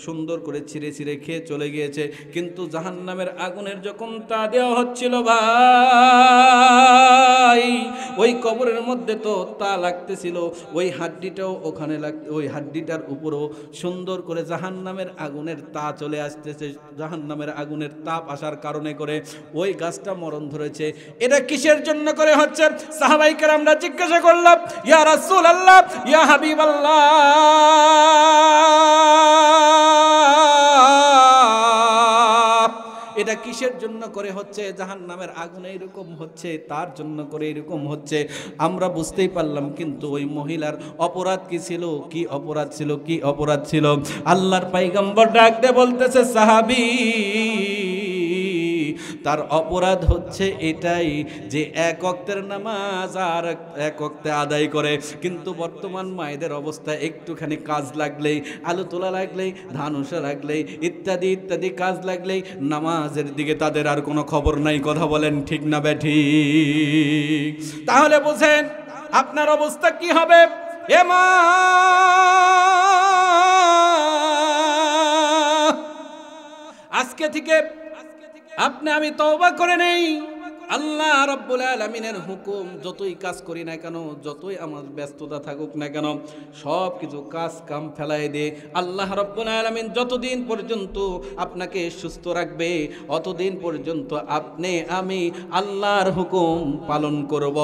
সুন্দর করে ছিঁড়ে ছিঁড়ে খেয়ে চলে গিয়েছে। কিন্তু জাহান্নামের আগুনের যখন তা দেওয়া হচ্ছিল ভাই, ওই কবরের মধ্যে তো তা লাগতেছিল, ওই হাড্ডিটাও ওখানে ওই হাড্ডিটার উপরও সুন্দর করে জাহান্নামের আগুনের তা চলে আসতেছে। জাহান্নামের আগুনের তাপ আসার কারণে করে ওই গাছটা মরণ ধরেছে। এটা কিসের জন্য করে হচ্ছে? সাহাবায়ে কেরামরা জিজ্ঞাসা করলাম, ইয়া রাসূলুল্লাহ, ইয়া হাবিবাল্লাহ, এটা কিসের জন্য করে হচ্ছে? জাহান্নামের আগুনে এরকম হচ্ছে, তার জন্য করে এরকম হচ্ছে। আমরা বুঝতেই পারলাম, কিন্তু ওই মহিলার অপরাধ কি ছিল? কি অপরাধ ছিল? কি অপরাধ ছিল? আল্লাহর পয়গম্বর ডাক দিয়ে বলতেছে, সাহাবী, তার অপরাধ হচ্ছে এটাই যে এক ওয়াক্তের নামাজ আর এক ওয়াক্তে আদায় করে, কিন্তু বর্তমান মায়েদের অবস্থা একটুখানি কাজ লাগলেই, আলু তোলা লাগলেই, ধান ওষা লাগলেই, ইত্যাদি ইত্যাদি কাজ লাগলেই নামাজের দিকে তাদের আর কোনো খবর নাই। কথা বলেন ঠিক না বেঠিক? তাহলে বোঝেন আপনার অবস্থা কি হবে। এ মা, আজকে থেকে আপনি আমি তওবা করে নেই। আল্লাহ রাব্বুল আলামিনের হুকুম, যতই কাজ করি না কেন, যতই আমার ব্যস্ততা থাকুক না কেন, সব কিছু কাজ কাম ফেলাই দিয়ে আল্লাহ রাব্বুল আলামিন যতদিন পর্যন্ত আপনাকে সুস্থ রাখবে, অতদিন পর্যন্ত আপনি আমি আল্লাহর হুকুম পালন করব।